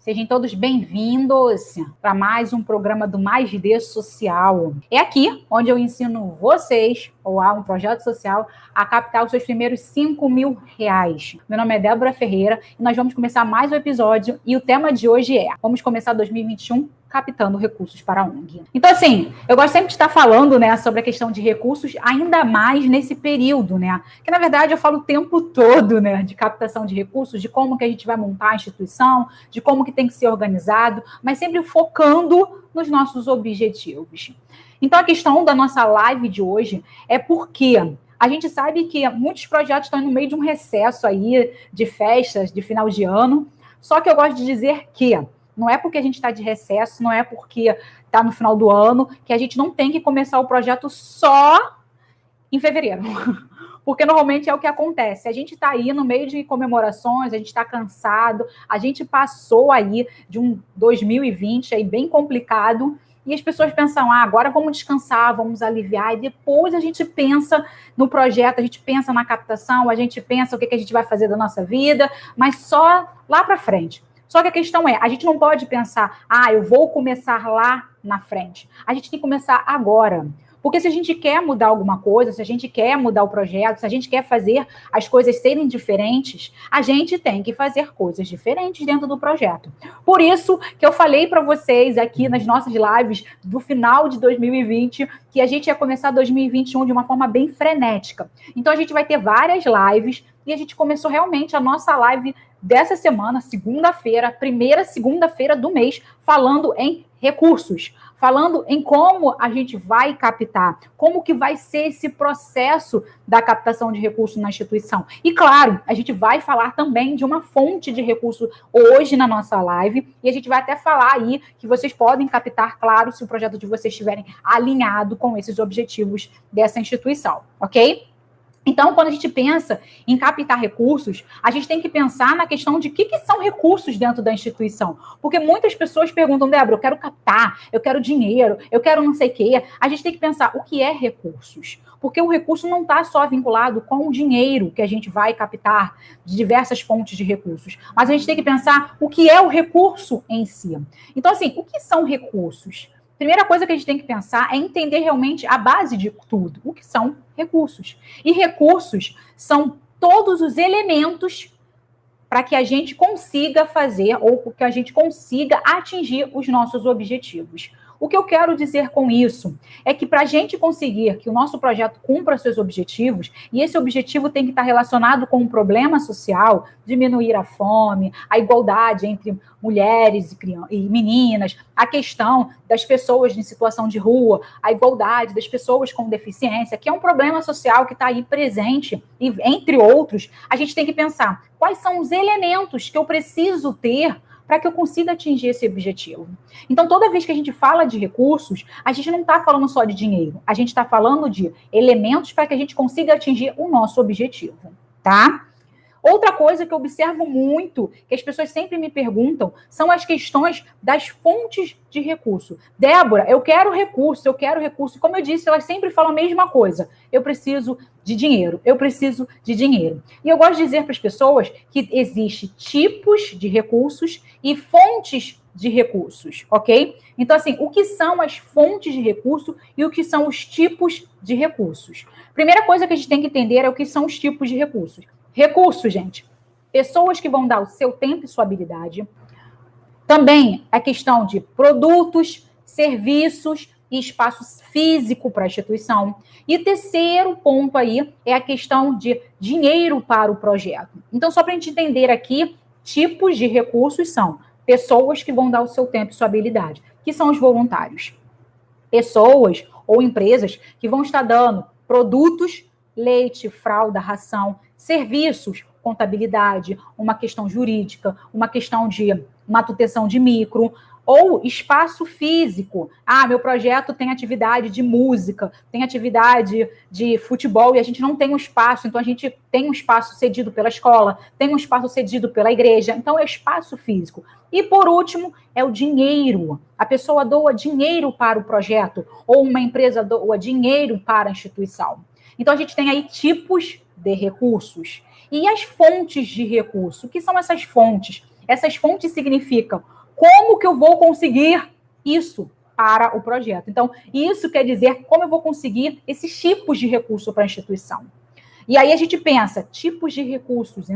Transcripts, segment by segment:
Sejam todos bem-vindos para mais um programa do Mais D Social. É aqui onde eu ensino vocês, ou a um projeto social, a captar os seus primeiros R$ 5.000. Meu nome é Débora Ferreira e nós vamos começar mais um episódio e o tema de hoje é: vamos começar 2021 captando recursos para a ONG. Então, assim, eu gosto sempre de estar falando, sobre a questão de recursos, ainda mais nesse período, que, na verdade, eu falo o tempo todo, de captação de recursos, de como que a gente vai montar a instituição, de como que tem que ser organizado, mas sempre focando nos nossos objetivos. Então, a questão da nossa live de hoje é porque a gente sabe que muitos projetos estão no meio de um recesso aí, de festas, de final de ano, só que eu gosto de dizer que não é porque a gente está de recesso, não é porque está no final do ano, que a gente não tem que começar o projeto só em fevereiro. Porque normalmente é o que acontece. A gente está aí no meio de comemorações, a gente está cansado, a gente passou aí de um 2020 aí bem complicado, e as pessoas pensam, agora vamos descansar, vamos aliviar, e depois a gente pensa no projeto, a gente pensa na captação, a gente pensa o que a gente vai fazer da nossa vida, mas só lá para frente. Só que a questão é, a gente não pode pensar, eu vou começar lá na frente. A gente tem que começar agora. Porque se a gente quer mudar alguma coisa, se a gente quer mudar o projeto, se a gente quer fazer as coisas serem diferentes, a gente tem que fazer coisas diferentes dentro do projeto. Por isso que eu falei para vocês aqui nas nossas lives do final de 2020 que a gente ia começar 2021 de uma forma bem frenética. Então a gente vai ter várias lives e a gente começou realmente a nossa live dessa semana, segunda-feira, primeira segunda-feira do mês, falando em recursos, falando em como a gente vai captar, como que vai ser esse processo da captação de recursos na instituição. E, claro, a gente vai falar também de uma fonte de recurso hoje na nossa live, e a gente vai até falar aí que vocês podem captar, claro, se o projeto de vocês estiverem alinhado com esses objetivos dessa instituição, ok? Então, quando a gente pensa em captar recursos, a gente tem que pensar na questão de o que são recursos dentro da instituição. Porque muitas pessoas perguntam, Débora, eu quero captar, eu quero dinheiro, eu quero não sei o quê. A gente tem que pensar o que é recursos. Porque o recurso não está só vinculado com o dinheiro que a gente vai captar de diversas fontes de recursos. Mas a gente tem que pensar o que é o recurso em si. Então, assim, o que são recursos? Primeira coisa que a gente tem que pensar é entender realmente a base de tudo. O que são recursos? E recursos são todos os elementos para que a gente consiga fazer ou que a gente consiga atingir os nossos objetivos. O que eu quero dizer com isso é que para a gente conseguir que o nosso projeto cumpra seus objetivos, e esse objetivo tem que estar relacionado com um problema social, diminuir a fome, a igualdade entre mulheres e meninas, a questão das pessoas em situação de rua, a igualdade das pessoas com deficiência, que é um problema social que está aí presente, e entre outros, a gente tem que pensar quais são os elementos que eu preciso ter para que eu consiga atingir esse objetivo. Então, toda vez que a gente fala de recursos, a gente não está falando só de dinheiro, a gente está falando de elementos para que a gente consiga atingir o nosso objetivo, tá? Outra coisa que eu observo muito, que as pessoas sempre me perguntam, são as questões das fontes de recurso. Débora, eu quero recurso, eu quero recurso. Como eu disse, elas sempre falam a mesma coisa. Eu preciso de dinheiro, eu preciso de dinheiro. E eu gosto de dizer para as pessoas que existem tipos de recursos e fontes de recursos, ok? Então, assim, o que são as fontes de recurso e o que são os tipos de recursos? Primeira coisa que a gente tem que entender é o que são os tipos de recursos. Recursos, gente, pessoas que vão dar o seu tempo e sua habilidade. Também a questão de produtos, serviços e espaço físico para a instituição. E terceiro ponto aí é a questão de dinheiro para o projeto. Então, só para a gente entender aqui, tipos de recursos são pessoas que vão dar o seu tempo e sua habilidade, que são os voluntários. Pessoas ou empresas que vão estar dando produtos, leite, fralda, ração, serviços, contabilidade, uma questão jurídica, uma questão de manutenção de micro, ou espaço físico. Meu projeto tem atividade de música, tem atividade de futebol e a gente não tem um espaço, então a gente tem um espaço cedido pela escola, tem um espaço cedido pela igreja, então é espaço físico. E por último, é o dinheiro. A pessoa doa dinheiro para o projeto, ou uma empresa doa dinheiro para a instituição. Então a gente tem aí tipos de recursos. E as fontes de recurso? O que são essas fontes? Essas fontes significam como que eu vou conseguir isso para o projeto. Então, isso quer dizer como eu vou conseguir esses tipos de recurso para a instituição. E aí a gente pensa, tipos de recursos.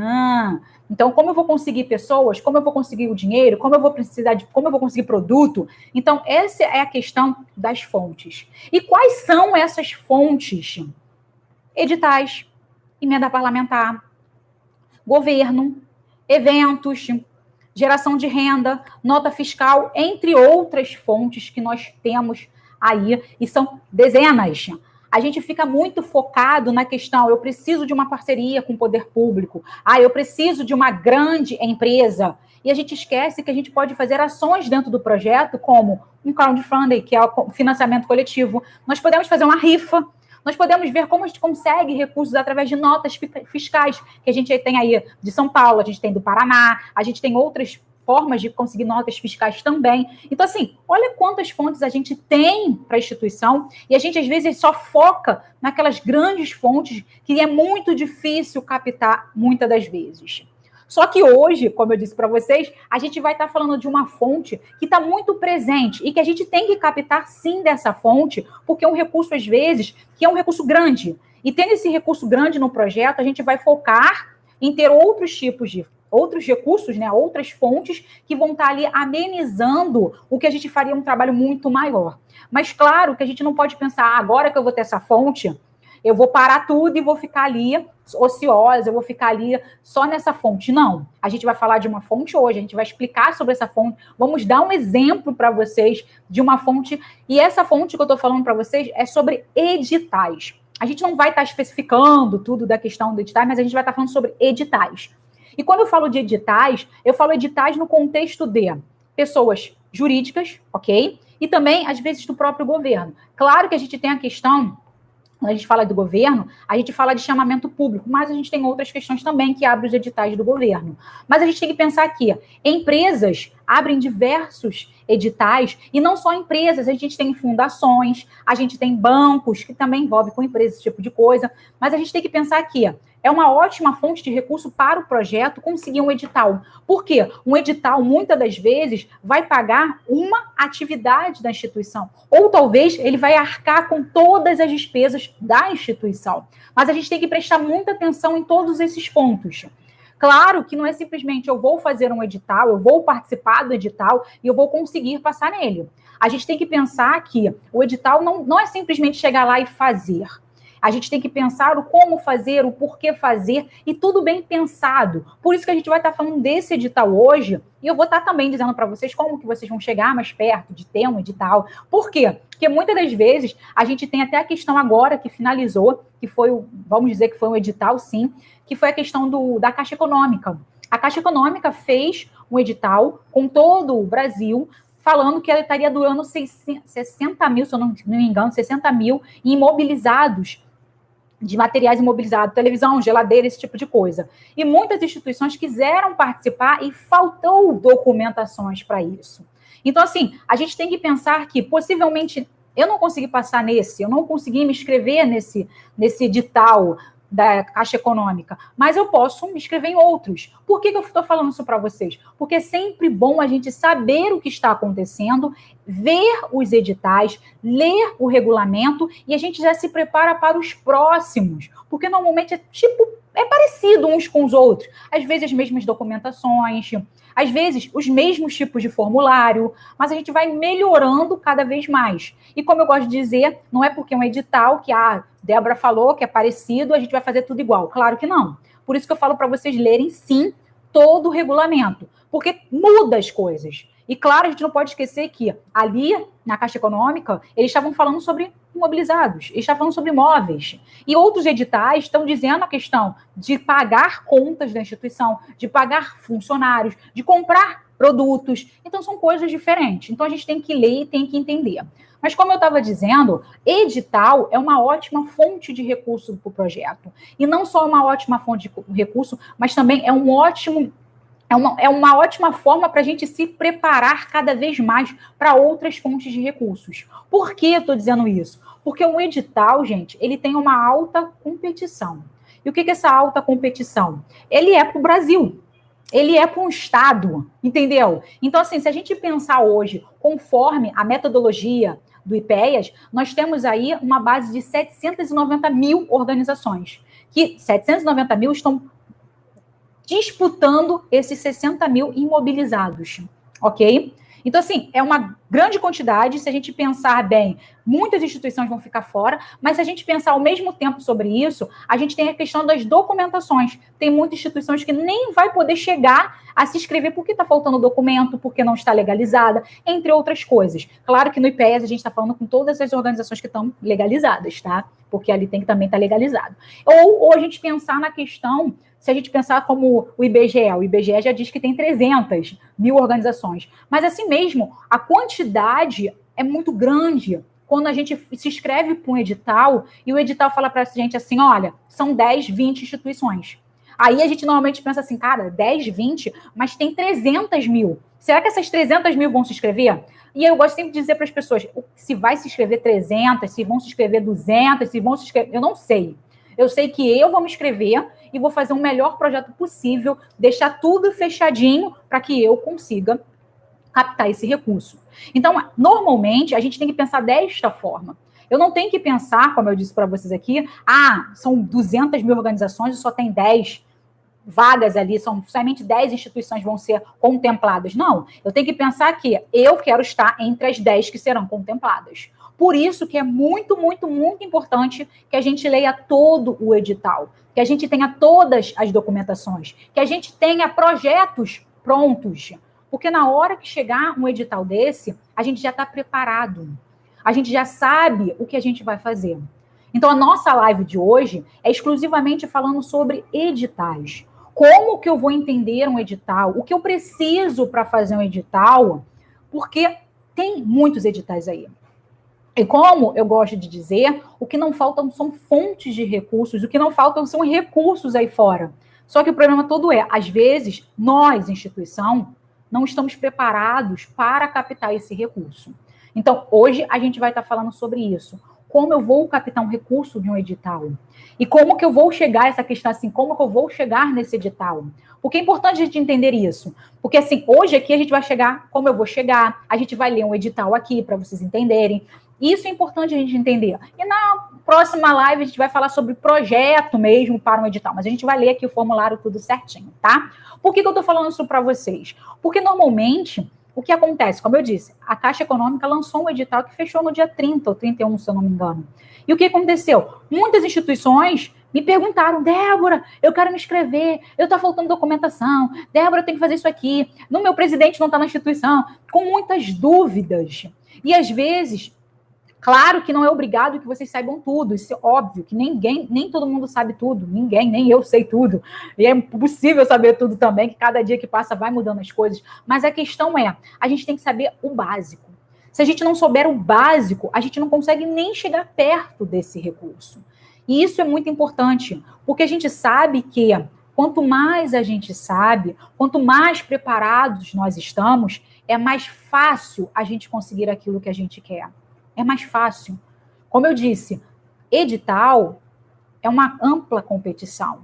Então, como eu vou conseguir pessoas? Como eu vou conseguir o dinheiro? Como eu vou precisar de, como eu vou conseguir produto? Então, essa é a questão das fontes. E quais são essas fontes? Editais, emenda parlamentar, governo, eventos, geração de renda, nota fiscal, entre outras fontes que nós temos aí, e são dezenas. A gente fica muito focado na questão, eu preciso de uma parceria com o poder público, eu preciso de uma grande empresa, e a gente esquece que a gente pode fazer ações dentro do projeto, como um crowdfunding, que é o financiamento coletivo, nós podemos fazer uma rifa, nós podemos ver como a gente consegue recursos através de notas fiscais, que a gente tem aí de São Paulo, a gente tem do Paraná, a gente tem outras formas de conseguir notas fiscais também. Então, assim, olha quantas fontes a gente tem para a instituição e a gente, às vezes, só foca naquelas grandes fontes que é muito difícil captar muitas das vezes. Só que hoje, como eu disse para vocês, a gente vai estar falando de uma fonte que está muito presente e que a gente tem que captar, sim, dessa fonte, porque é um recurso, às vezes, que é um recurso grande. E tendo esse recurso grande no projeto, a gente vai focar em ter outros tipos de outros recursos, né, outras fontes que vão estar ali amenizando o que a gente faria um trabalho muito maior. Mas claro que a gente não pode pensar, agora que eu vou ter essa fonte, eu vou parar tudo e vou ficar ali ociosa, eu vou ficar ali só nessa fonte. Não, a gente vai falar de uma fonte hoje, a gente vai explicar sobre essa fonte, vamos dar um exemplo para vocês de uma fonte, e essa fonte que eu estou falando para vocês é sobre editais. A gente não vai estar especificando tudo da questão do edital, mas a gente vai estar falando sobre editais. E quando eu falo de editais, eu falo editais no contexto de pessoas jurídicas, ok? E também, às vezes, do próprio governo. Claro que a gente tem a questão, quando a gente fala do governo, a gente fala de chamamento público, mas a gente tem outras questões também que abrem os editais do governo. Mas a gente tem que pensar aqui, empresas abrem diversos editais, e não só empresas, a gente tem fundações, a gente tem bancos, que também envolve com empresas, esse tipo de coisa, mas a gente tem que pensar aqui, é uma ótima fonte de recurso para o projeto conseguir um edital. Por quê? Um edital, muitas das vezes, vai pagar uma atividade da instituição. Ou talvez ele vai arcar com todas as despesas da instituição. Mas a gente tem que prestar muita atenção em todos esses pontos. Claro que não é simplesmente eu vou fazer um edital, eu vou participar do edital e eu vou conseguir passar nele. A gente tem que pensar que o edital não é simplesmente chegar lá e fazer. A gente tem que pensar o como fazer, o porquê fazer, e tudo bem pensado. Por isso que a gente vai estar falando desse edital hoje, e eu vou estar também dizendo para vocês como que vocês vão chegar mais perto de ter um edital. Por quê? Porque muitas das vezes a gente tem até a questão agora que finalizou, que foi, vamos dizer que foi um edital, sim, que foi a questão da Caixa Econômica. A Caixa Econômica fez um edital com todo o Brasil, falando que ela estaria doando 60 mil, se eu não me engano, 60 mil imobilizados, de materiais imobilizados, televisão, geladeira, esse tipo de coisa. E muitas instituições quiseram participar e faltou documentações para isso. Então, assim, a gente tem que pensar que, possivelmente, eu não consegui passar eu não consegui me inscrever nesse edital da Caixa Econômica, mas eu posso me inscrever em outros. Por que eu estou falando isso para vocês? Porque é sempre bom a gente saber o que está acontecendo, ver os editais, ler o regulamento e a gente já se prepara para os próximos, porque normalmente é parecido uns com os outros. Às vezes as mesmas documentações, às vezes os mesmos tipos de formulário, mas a gente vai melhorando cada vez mais. E como eu gosto de dizer, não é porque é um edital que a Débora falou que é parecido, a gente vai fazer tudo igual. Claro que não. Por isso que eu falo para vocês lerem, sim, todo o regulamento, porque muda as coisas. E, claro, a gente não pode esquecer que ali, na Caixa Econômica, eles estavam falando sobre imobilizados, eles estavam falando sobre imóveis. E outros editais estão dizendo a questão de pagar contas da instituição, de pagar funcionários, de comprar produtos. Então, são coisas diferentes. Então, a gente tem que ler e tem que entender. Mas, como eu estava dizendo, edital é uma ótima fonte de recurso para o projeto. E não só uma ótima fonte de recurso, mas também é uma ótima forma para a gente se preparar cada vez mais para outras fontes de recursos. Por que eu estou dizendo isso? Porque o edital, gente, ele tem uma alta competição. E o que é essa alta competição? Ele é para o Brasil. ele é com o Estado, entendeu? Então, assim, se a gente pensar hoje, conforme a metodologia do IPEAS, nós temos aí uma base de 790 mil organizações, que 790 mil estão disputando esses 60 mil imobilizados, ok? Então, assim, é uma grande quantidade. Se a gente pensar bem, muitas instituições vão ficar fora, mas se a gente pensar ao mesmo tempo sobre isso, a gente tem a questão das documentações. Tem muitas instituições que nem vai poder chegar a se inscrever porque está faltando documento, porque não está legalizada, entre outras coisas. Claro que no IPEAS a gente está falando com todas as organizações que estão legalizadas, tá? Porque ali tem que também estar legalizado. Ou a gente pensar na questão, se a gente pensar como o IBGE já diz que tem 300 mil organizações. Mas assim mesmo, a quantidade é muito grande quando a gente se inscreve para um edital e o edital fala para a gente assim, olha, são 10, 20 instituições. Aí a gente normalmente pensa assim, cara, 10, 20, mas tem 300 mil. Será que essas 300 mil vão se inscrever? E eu gosto sempre de dizer para as pessoas, se vai se inscrever 300, se vão se inscrever 200, se vão se inscrever... Eu não sei. Eu sei que eu vou me inscrever e vou fazer o melhor projeto possível, deixar tudo fechadinho para que eu consiga captar esse recurso. Então, normalmente, a gente tem que pensar desta forma. Eu não tenho que pensar, como eu disse para vocês aqui, são 200 mil organizações e só tem 10 vagas ali, somente 10 instituições vão ser contempladas. Não, eu tenho que pensar que eu quero estar entre as 10 que serão contempladas. Por isso que é muito, muito, muito importante que a gente leia todo o edital, que a gente tenha todas as documentações, que a gente tenha projetos prontos, porque na hora que chegar um edital desse, a gente já está preparado, a gente já sabe o que a gente vai fazer. Então, a nossa live de hoje é exclusivamente falando sobre editais. Como que eu vou entender um edital? O que eu preciso para fazer um edital? Porque tem muitos editais aí. E como eu gosto de dizer, o que não faltam são fontes de recursos, o que não faltam são recursos aí fora. Só que o problema todo às vezes, nós, instituição, não estamos preparados para captar esse recurso. Então, hoje a gente vai estar falando sobre isso. Como eu vou captar um recurso de um edital? E como que eu vou chegar a essa questão assim, como que eu vou chegar nesse edital? Porque é importante a gente entender isso. Porque assim, hoje aqui a gente vai chegar, como eu vou chegar, a gente vai ler um edital aqui para vocês entenderem. Isso é importante a gente entender. E na próxima live a gente vai falar sobre projeto mesmo para um edital, mas a gente vai ler aqui o formulário tudo certinho, tá? Por que eu estou falando isso para vocês? Porque normalmente, o que acontece? Como eu disse, a Caixa Econômica lançou um edital que fechou no dia 30 ou 31, se eu não me engano. E o que aconteceu? Muitas instituições me perguntaram, Débora, eu quero me inscrever, eu estou faltando documentação, Débora, eu tenho que fazer isso aqui, no meu presidente não está na instituição, com muitas dúvidas. E às vezes... Claro que não é obrigado que vocês saibam tudo, isso é óbvio, que nem todo mundo sabe tudo, ninguém, nem eu sei tudo, e é impossível saber tudo também, que cada dia que passa vai mudando as coisas, mas a questão a gente tem que saber o básico. Se a gente não souber o básico, a gente não consegue nem chegar perto desse recurso. E isso é muito importante, porque a gente sabe que quanto mais a gente sabe, quanto mais preparados nós estamos, é mais fácil a gente conseguir aquilo que a gente quer. É mais fácil. Como eu disse, edital é uma ampla competição,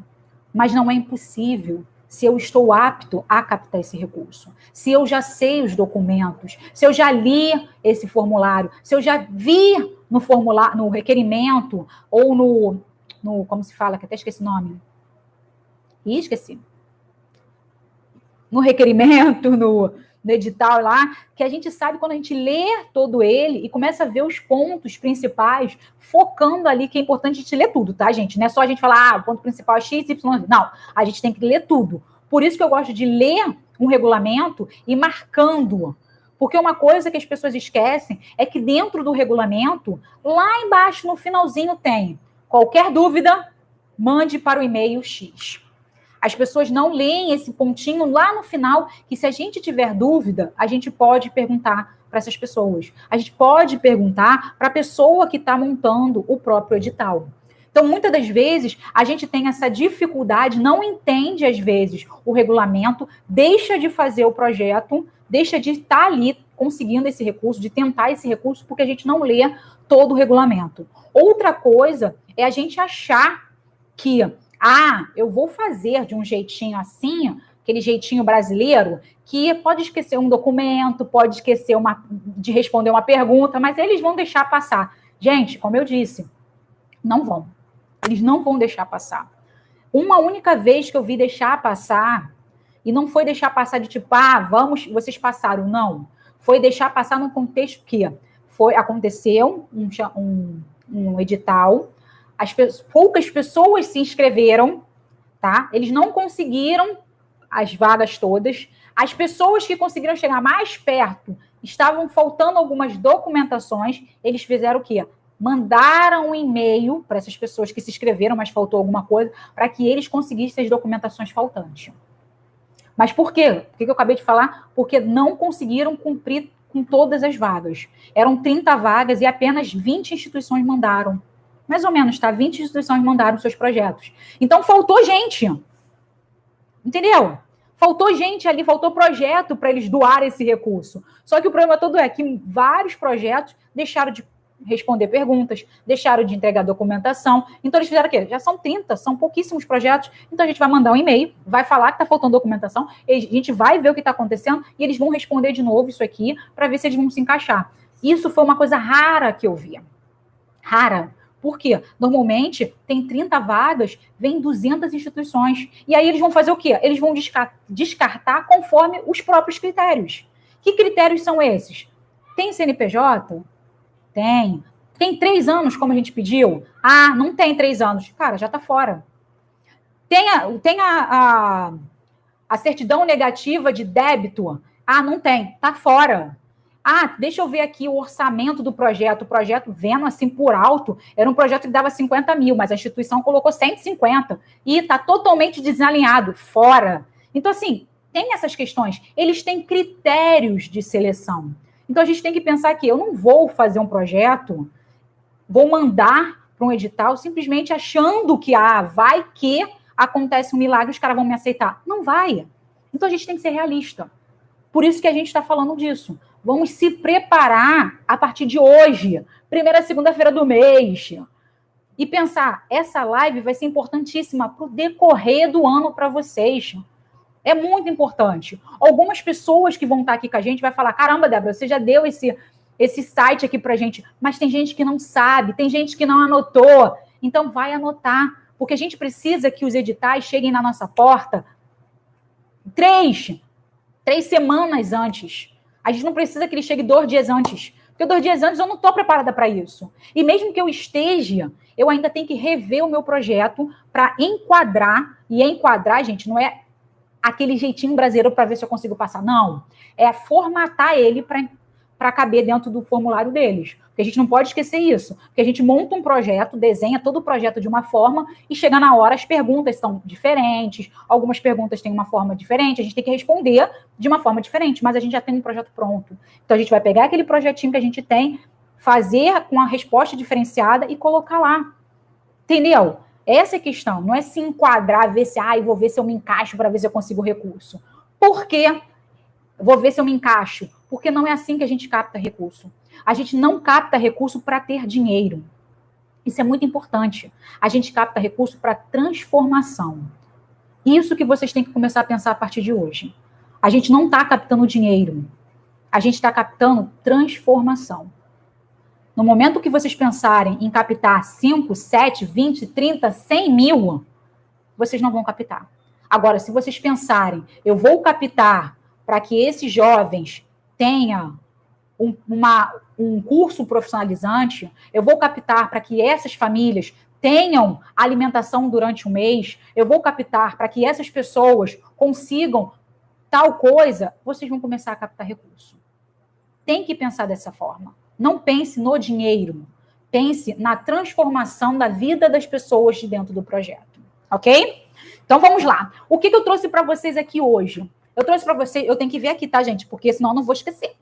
mas não é impossível se eu estou apto a captar esse recurso, se eu já sei os documentos, se eu já li esse formulário, se eu já vi no formulário, no requerimento, ou no como se fala, que até esqueci o nome. Esqueci. No requerimento, no edital lá, que a gente sabe quando a gente lê todo ele e começa a ver os pontos principais, focando ali, que é importante a gente ler tudo, tá, gente? Não é só a gente falar, o ponto principal é X, Y, não. A gente tem que ler tudo. Por isso que eu gosto de ler um regulamento e marcando. Porque uma coisa que as pessoas esquecem é que dentro do regulamento, lá embaixo, no finalzinho, tem qualquer dúvida, mande para o e-mail X. As pessoas não leem esse pontinho lá no final, que se a gente tiver dúvida, a gente pode perguntar para essas pessoas. A gente pode perguntar para a pessoa que está montando o próprio edital. Então, muitas das vezes, a gente tem essa dificuldade, não entende, às vezes, o regulamento, deixa de fazer o projeto, deixa de estar ali conseguindo esse recurso, de tentar esse recurso, porque a gente não lê todo o regulamento. Outra coisa é a gente achar que eu vou fazer de um jeitinho assim, aquele jeitinho brasileiro, que pode esquecer um documento, pode esquecer de responder uma pergunta, mas eles vão deixar passar. Gente, como eu disse, não vão. Eles não vão deixar passar. Uma única vez que eu vi deixar passar, e não foi deixar passar de tipo, vamos, vocês passaram, não. Foi deixar passar no contexto que aconteceu um edital, poucas pessoas se inscreveram, tá? Eles não conseguiram as vagas todas. As pessoas que conseguiram chegar mais perto, estavam faltando algumas documentações, eles fizeram o quê? Mandaram um e-mail para essas pessoas que se inscreveram, mas faltou alguma coisa, para que eles conseguissem as documentações faltantes. Mas por quê? Por que eu acabei de falar? Porque não conseguiram cumprir com todas as vagas. Eram 30 vagas e apenas 20 instituições mandaram. Mais ou menos, tá? 20 instituições mandaram seus projetos. Então, faltou gente. Entendeu? Faltou gente ali, faltou projeto para eles doarem esse recurso. Só que o problema todo é que vários projetos deixaram de responder perguntas, deixaram de entregar documentação. Então, eles fizeram o quê? Já são 30, são pouquíssimos projetos. Então, a gente vai mandar um e-mail, vai falar que está faltando documentação, a gente vai ver o que está acontecendo e eles vão responder de novo isso aqui para ver se eles vão se encaixar. Isso foi uma coisa rara que eu via. Rara. Por quê? Normalmente, tem 30 vagas, vem 200 instituições. E aí, eles vão fazer o quê? Eles vão descartar conforme os próprios critérios. Que critérios são esses? Tem CNPJ? Tem. Tem 3 anos, como a gente pediu? Não tem 3 anos. Cara, já está fora. Tem a certidão negativa de débito? Não tem. Está fora. Deixa eu ver aqui o orçamento do projeto. O projeto, vendo assim por alto, era um projeto que dava 50 mil, mas a instituição colocou 150. E está totalmente desalinhado. Fora. Então, assim, tem essas questões. Eles têm critérios de seleção. Então, a gente tem que pensar que eu não vou fazer um projeto, vou mandar para um edital simplesmente achando que, vai que acontece um milagre, os caras vão me aceitar. Não vai. Então, a gente tem que ser realista. Por isso que a gente está falando disso. Vamos se preparar a partir de hoje, primeira segunda-feira do mês, e pensar, essa live vai ser importantíssima para o decorrer do ano para vocês. É muito importante. Algumas pessoas que vão estar aqui com a gente vai falar, caramba, Débora, você já deu esse site aqui pra gente, mas tem gente que não sabe, tem gente que não anotou. Então, vai anotar, porque a gente precisa que os editais cheguem na nossa porta 3 semanas antes. A gente não precisa que ele chegue 2 dias antes, porque 2 dias antes eu não estou preparada para isso. E mesmo que eu esteja, eu ainda tenho que rever o meu projeto para enquadrar, e enquadrar, gente, não é aquele jeitinho brasileiro para ver se eu consigo passar. Não. É formatar ele para caber dentro do formulário deles. Porque a gente não pode esquecer isso. Porque a gente monta um projeto, desenha todo o projeto de uma forma e chega na hora, as perguntas são diferentes, algumas perguntas têm uma forma diferente, a gente tem que responder de uma forma diferente, mas a gente já tem um projeto pronto. Então, a gente vai pegar aquele projetinho que a gente tem, fazer com a resposta diferenciada e colocar lá. Entendeu? Essa é a questão, não é se enquadrar, ver se, eu vou ver se eu me encaixo para ver se eu consigo recurso. Por quê? Vou ver se eu me encaixo. Porque não é assim que a gente capta recurso. A gente não capta recurso para ter dinheiro. Isso é muito importante. A gente capta recurso para transformação. Isso que vocês têm que começar a pensar a partir de hoje. A gente não está captando dinheiro. A gente está captando transformação. No momento que vocês pensarem em captar 5, 7, 20, 30, 100 mil, vocês não vão captar. Agora, se vocês pensarem, eu vou captar para que esses jovens tenham um curso profissionalizante, eu vou captar para que essas famílias tenham alimentação durante um mês, eu vou captar para que essas pessoas consigam tal coisa, vocês vão começar a captar recurso. Tem que pensar dessa forma. Não pense no dinheiro. Pense na transformação da vida das pessoas de dentro do projeto. Ok? Então, vamos lá. O que eu trouxe para vocês aqui hoje? Eu trouxe para vocês... Eu tenho que ver aqui, tá, gente? Porque senão eu não vou esquecer.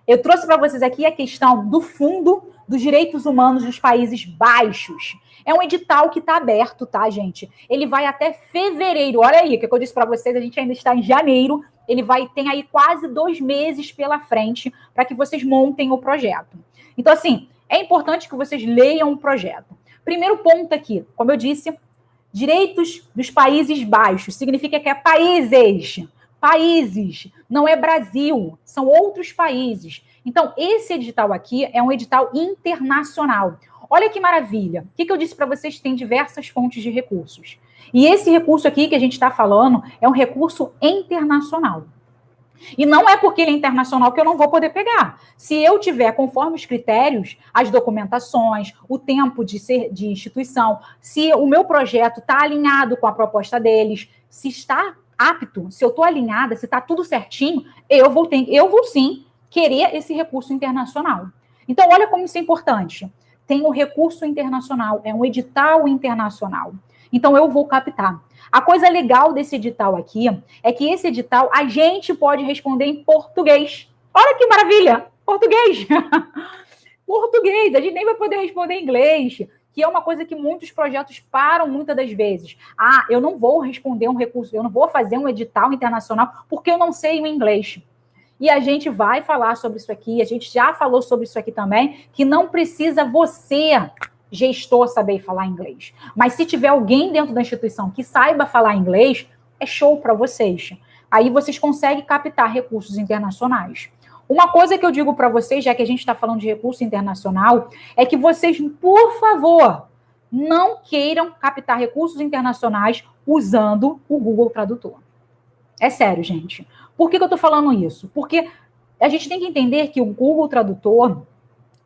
Eu trouxe para vocês aqui a questão do Fundo dos Direitos Humanos dos Países Baixos. É um edital que está aberto, tá, gente? Ele vai até fevereiro. Olha aí, o que eu disse para vocês, a gente ainda está em janeiro. Ele tem aí quase 2 meses pela frente para que vocês montem o projeto. Então, assim, é importante que vocês leiam o projeto. Primeiro ponto aqui, como eu disse, direitos dos Países Baixos. Significa que é países. países, não é Brasil, são outros países. Então, esse edital aqui é um edital internacional. Olha que maravilha. O que eu disse para vocês? Tem diversas fontes de recursos. E esse recurso aqui que a gente está falando é um recurso internacional. E não é porque ele é internacional que eu não vou poder pegar. Se eu tiver, conforme os critérios, as documentações, o tempo de instituição, se o meu projeto está alinhado com a proposta deles, se está apto, se eu estou alinhada, se está tudo certinho, eu vou sim querer esse recurso internacional. Então, olha como isso é importante. Tem o recurso internacional, é um edital internacional. Então, eu vou captar. A coisa legal desse edital aqui é que esse edital a gente pode responder em português. Olha que maravilha! Português! Português! A gente nem vai poder responder em inglês, que é uma coisa que muitos projetos param muitas das vezes. Ah, eu não vou responder um recurso, eu não vou fazer um edital internacional porque eu não sei o inglês. E a gente vai falar sobre isso aqui, a gente já falou sobre isso aqui também, que não precisa você, gestor, saber falar inglês. Mas se tiver alguém dentro da instituição que saiba falar inglês, é show para vocês. Aí vocês conseguem captar recursos internacionais. Uma coisa que eu digo para vocês, já que a gente está falando de recurso internacional, é que vocês, por favor, não queiram captar recursos internacionais usando o Google Tradutor. É sério, gente. Por que eu estou falando isso? Porque a gente tem que entender que o Google Tradutor,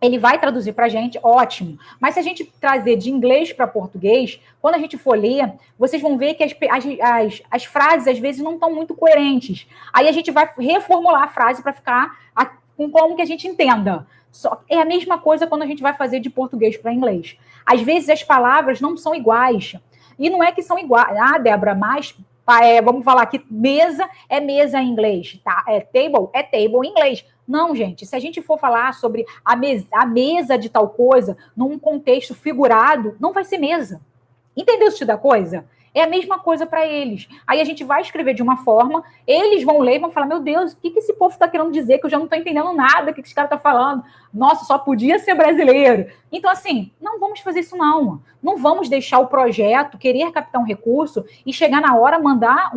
ele vai traduzir para a gente, ótimo. Mas se a gente trazer de inglês para português, quando a gente for ler, vocês vão ver que as frases, às vezes, não estão muito coerentes. Aí a gente vai reformular a frase para ficar com como que a gente entenda. É a mesma coisa quando a gente vai fazer de português para inglês. Às vezes as palavras não são iguais. E não é que são iguais. Ah, Débora, mas... vamos falar aqui, mesa é mesa em inglês, tá? É table em inglês. Não, gente, se a gente for falar sobre a mesa de tal coisa, num contexto figurado, não vai ser mesa. Entendeu isso da coisa? É a mesma coisa para eles. Aí a gente vai escrever de uma forma, eles vão ler e vão falar, meu Deus, o que esse povo está querendo dizer, que eu já não estou entendendo nada, o que esse cara está falando? Nossa, só podia ser brasileiro. Então, assim, não vamos fazer isso não. Não vamos deixar o projeto, querer captar um recurso e chegar na hora, mandar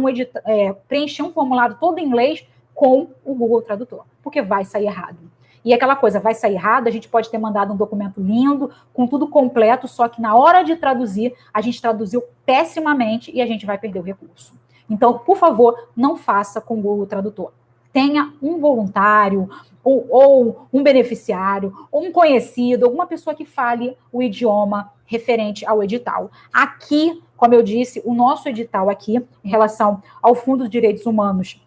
preencher um formulário todo em inglês com o Google Tradutor, porque vai sair errado. E aquela coisa, vai sair errado, a gente pode ter mandado um documento lindo, com tudo completo, só que na hora de traduzir, a gente traduziu pessimamente e a gente vai perder o recurso. Então, por favor, não faça com o Google Tradutor. Tenha um voluntário, ou um beneficiário, ou um conhecido, alguma pessoa que fale o idioma referente ao edital. Aqui, como eu disse, o nosso edital aqui, em relação ao Fundo de Direitos Humanos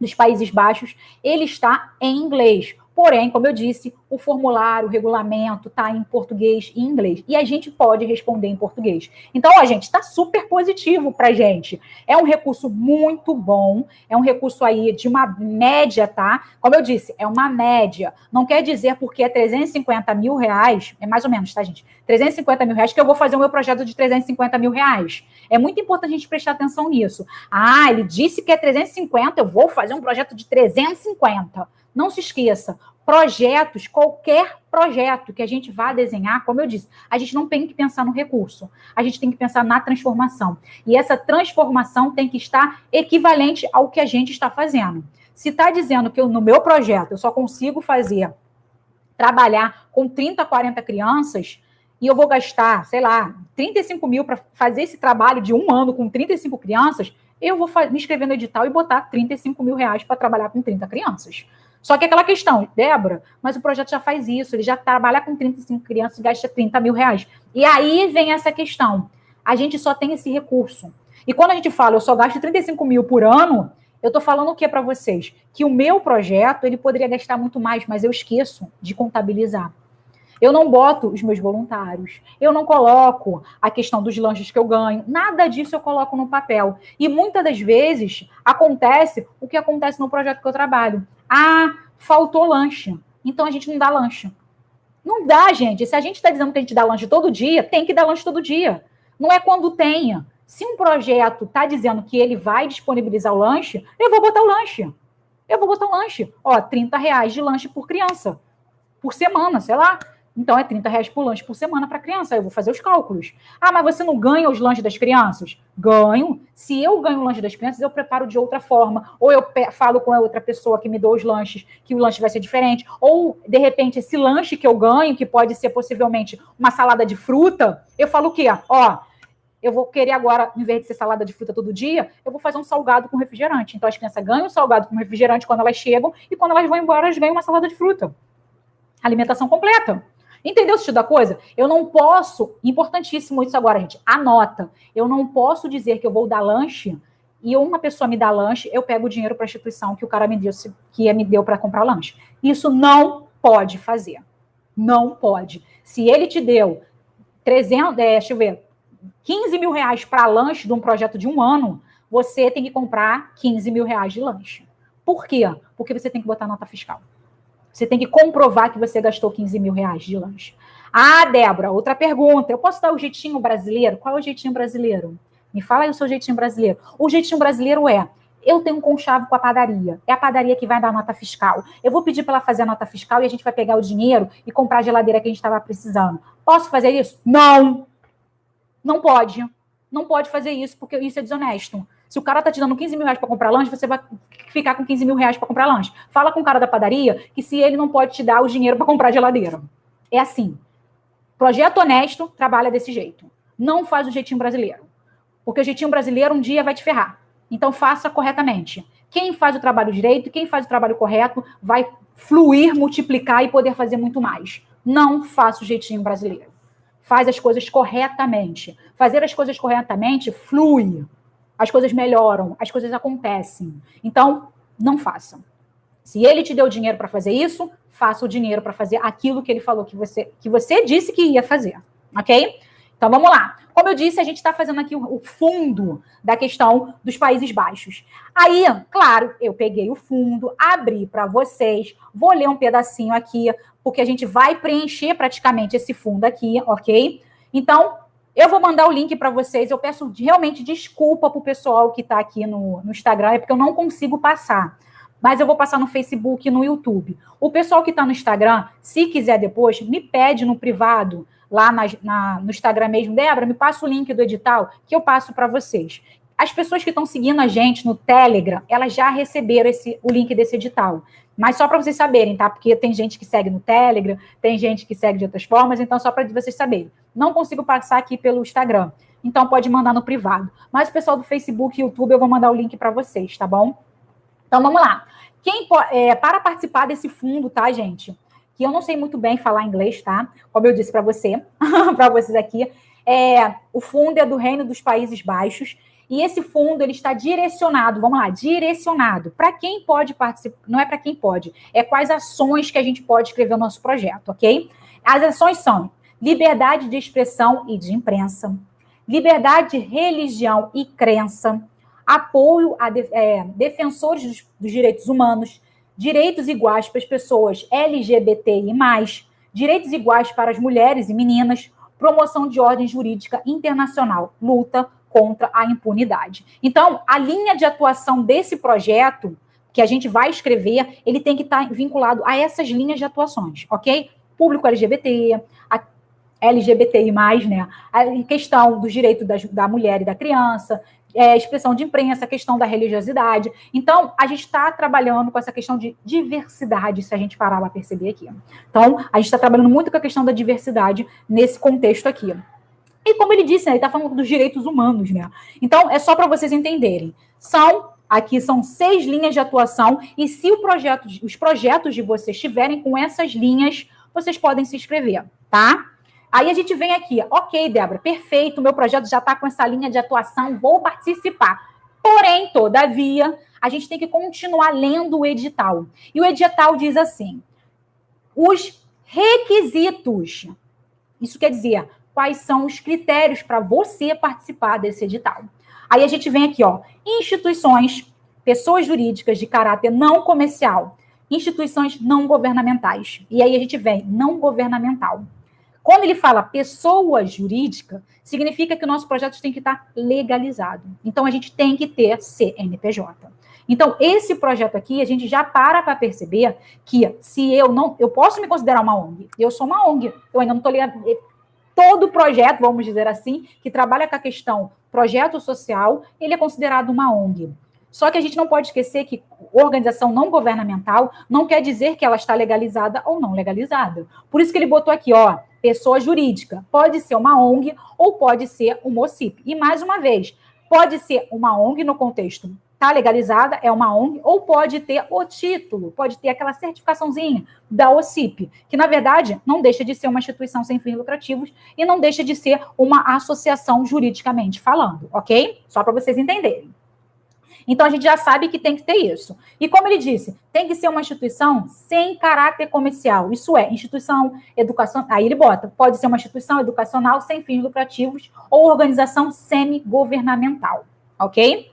dos Países Baixos, ele está em inglês. Porém, como eu disse, o formulário, o regulamento está em português e inglês. E a gente pode responder em português. Então, gente, está super positivo para a gente. É um recurso muito bom, é um recurso aí de uma média, tá? Como eu disse, é uma média. Não quer dizer porque é 350 mil reais, é mais ou menos, tá, gente? 350 mil reais que eu vou fazer o meu projeto de 350 mil reais. É muito importante a gente prestar atenção nisso. Ah, ele disse que é 350, eu vou fazer um projeto de 350. Não se esqueça, projetos, qualquer projeto que a gente vá desenhar, como eu disse, a gente não tem que pensar no recurso, a gente tem que pensar na transformação. E essa transformação tem que estar equivalente ao que a gente está fazendo. Se está dizendo que no meu projeto eu só consigo trabalhar com 30, 40 crianças, e eu vou gastar, sei lá, 35 mil para fazer esse trabalho de um ano com 35 crianças, eu vou me inscrever no edital e botar 35 mil reais para trabalhar com 30 crianças. Só que aquela questão, Débora, mas o projeto já faz isso, ele já trabalha com 35 crianças e gasta 30 mil reais. E aí vem essa questão, a gente só tem esse recurso. E quando a gente fala, eu só gasto 35 mil por ano, eu estou falando o que para vocês? Que o meu projeto, ele poderia gastar muito mais, mas eu esqueço de contabilizar. Eu não boto os meus voluntários, eu não coloco a questão dos lanches que eu ganho, nada disso eu coloco no papel. E muitas das vezes acontece o que acontece no projeto que eu trabalho. Ah, faltou lanche, então a gente não dá lanche. Não dá, gente. Se a gente está dizendo que a gente dá lanche todo dia, tem que dar lanche todo dia. Não é quando tenha. Se um projeto está dizendo que ele vai disponibilizar o lanche, eu vou botar o lanche. Eu vou botar o lanche. Ó, 30 reais de lanche por criança, por semana, sei lá. Então, é R$ 30 por lanche por semana para a criança. Aí eu vou fazer os cálculos. Ah, mas você não ganha os lanches das crianças? Ganho. Se eu ganho o lanche das crianças, eu preparo de outra forma. Ou eu falo com a outra pessoa que me deu os lanches, que o lanche vai ser diferente. Ou, de repente, esse lanche que eu ganho, que pode ser possivelmente uma salada de fruta, eu falo o quê? Ó, eu vou querer agora, em vez de ser salada de fruta todo dia, eu vou fazer um salgado com refrigerante. Então, as crianças ganham o salgado com refrigerante quando elas chegam, e quando elas vão embora, elas ganham uma salada de fruta. Alimentação completa. Entendeu o sentido da coisa? Eu não posso, importantíssimo isso agora, gente, anota. Eu não posso dizer que eu vou dar lanche e uma pessoa me dá lanche, eu pego o dinheiro para a instituição que o cara me deu para comprar lanche. Isso não pode fazer. Não pode. Se ele te deu 15 mil reais para lanche de um projeto de 1 ano, você tem que comprar 15 mil reais de lanche. Por quê? Porque você tem que botar nota fiscal. Você tem que comprovar que você gastou 15 mil reais de lanche. Ah, Débora, outra pergunta. Eu posso dar o jeitinho brasileiro? Qual é o jeitinho brasileiro? Me fala aí o seu jeitinho brasileiro. O jeitinho brasileiro é: eu tenho um conchavo com a padaria. É a padaria que vai dar nota fiscal. Eu vou pedir para ela fazer a nota fiscal e a gente vai pegar o dinheiro e comprar a geladeira que a gente estava precisando. Posso fazer isso? Não. Não pode. Não pode fazer isso, porque isso é desonesto. Se o cara tá te dando 15 mil reais para comprar lanche, você vai ficar com 15 mil reais para comprar lanche. Fala com o cara da padaria que se ele não pode te dar o dinheiro para comprar geladeira. É assim. Projeto honesto trabalha desse jeito. Não faz o jeitinho brasileiro. Porque o jeitinho brasileiro um dia vai te ferrar. Então faça corretamente. Quem faz o trabalho direito, quem faz o trabalho correto, vai fluir, multiplicar e poder fazer muito mais. Não faça o jeitinho brasileiro. Faz as coisas corretamente. Fazer as coisas corretamente flui. As coisas melhoram, as coisas acontecem. Então, não façam. Se ele te deu dinheiro para fazer isso, faça o dinheiro para fazer aquilo que ele falou que você disse que ia fazer. Ok? Então, vamos lá. Como eu disse, a gente está fazendo aqui o fundo da questão dos Países Baixos. Aí, claro, eu peguei o fundo, abri para vocês, vou ler um pedacinho aqui, porque a gente vai preencher praticamente esse fundo aqui, ok? Então, eu vou mandar o link para vocês. Eu peço realmente desculpa para o pessoal que está aqui no Instagram, é porque eu não consigo passar. Mas eu vou passar no Facebook e no YouTube. O pessoal que está no Instagram, se quiser depois, me pede no privado, lá no Instagram mesmo, Débora, me passa o link do edital que eu passo para vocês. As pessoas que estão seguindo a gente no Telegram, elas já receberam o link desse edital. Mas só para vocês saberem, tá? Porque tem gente que segue no Telegram, tem gente que segue de outras formas, então só para vocês saberem. Não consigo passar aqui pelo Instagram, então pode mandar no privado. Mas o pessoal do Facebook e YouTube, eu vou mandar o link para vocês, tá bom? Então vamos lá. Para participar desse fundo, tá, gente? Que eu não sei muito bem falar inglês, tá? Como eu disse para você, para vocês aqui, o fundo é do Reino dos Países Baixos. E esse fundo, ele está direcionado, vamos lá, direcionado para quem pode participar, não é para quem pode, é quais ações que a gente pode escrever no nosso projeto, ok? As ações são liberdade de expressão e de imprensa, liberdade de religião e crença, apoio a defensores dos direitos humanos, direitos iguais para as pessoas LGBTI+, direitos iguais para as mulheres e meninas, promoção de ordem jurídica internacional, luta contra a impunidade. Então, a linha de atuação desse projeto, que a gente vai escrever, ele tem que estar vinculado a essas linhas de atuações, ok? Público LGBT, a LGBTI+, né? A questão dos direitos da mulher e da criança, expressão de imprensa, questão da religiosidade. Então, a gente está trabalhando com essa questão de diversidade, se a gente parar para perceber aqui. Então, a gente está trabalhando muito com a questão da diversidade nesse contexto aqui. E como ele disse, né, ele está falando dos direitos humanos, né? Então, é só para vocês entenderem. Aqui são 6 linhas de atuação, e se os projetos de vocês estiverem com essas linhas, vocês podem se inscrever, tá? Aí a gente vem aqui, ok, Débora, perfeito, meu projeto já está com essa linha de atuação, vou participar. Porém, todavia, a gente tem que continuar lendo o edital. E o edital diz assim, os requisitos, isso quer dizer, quais são os critérios para você participar desse edital. Aí a gente vem aqui, ó, instituições, pessoas jurídicas de caráter não comercial, instituições não governamentais. E aí a gente vem, não governamental. Quando ele fala pessoa jurídica, significa que o nosso projeto tem que estar legalizado. Então, a gente tem que ter CNPJ. Então, esse projeto aqui, a gente já para perceber que se eu posso me considerar uma ONG, eu sou uma ONG, eu ainda não estou ligado. Todo projeto, vamos dizer assim, que trabalha com a questão projeto social, ele é considerado uma ONG. Só que a gente não pode esquecer que organização não governamental não quer dizer que ela está legalizada ou não legalizada. Por isso que ele botou aqui, ó, pessoa jurídica. Pode ser uma ONG ou pode ser um OCIP. E mais uma vez, pode ser uma ONG no contexto está legalizada, é uma ONG, ou pode ter o título, pode ter aquela certificaçãozinha da OCIP, que, na verdade, não deixa de ser uma instituição sem fins lucrativos e não deixa de ser uma associação juridicamente falando, ok? Só para vocês entenderem. Então, a gente já sabe que tem que ter isso. E como ele disse, tem que ser uma instituição sem caráter comercial. Isso é, instituição educacional. Aí ele bota, pode ser uma instituição educacional sem fins lucrativos ou organização semi-governamental, ok?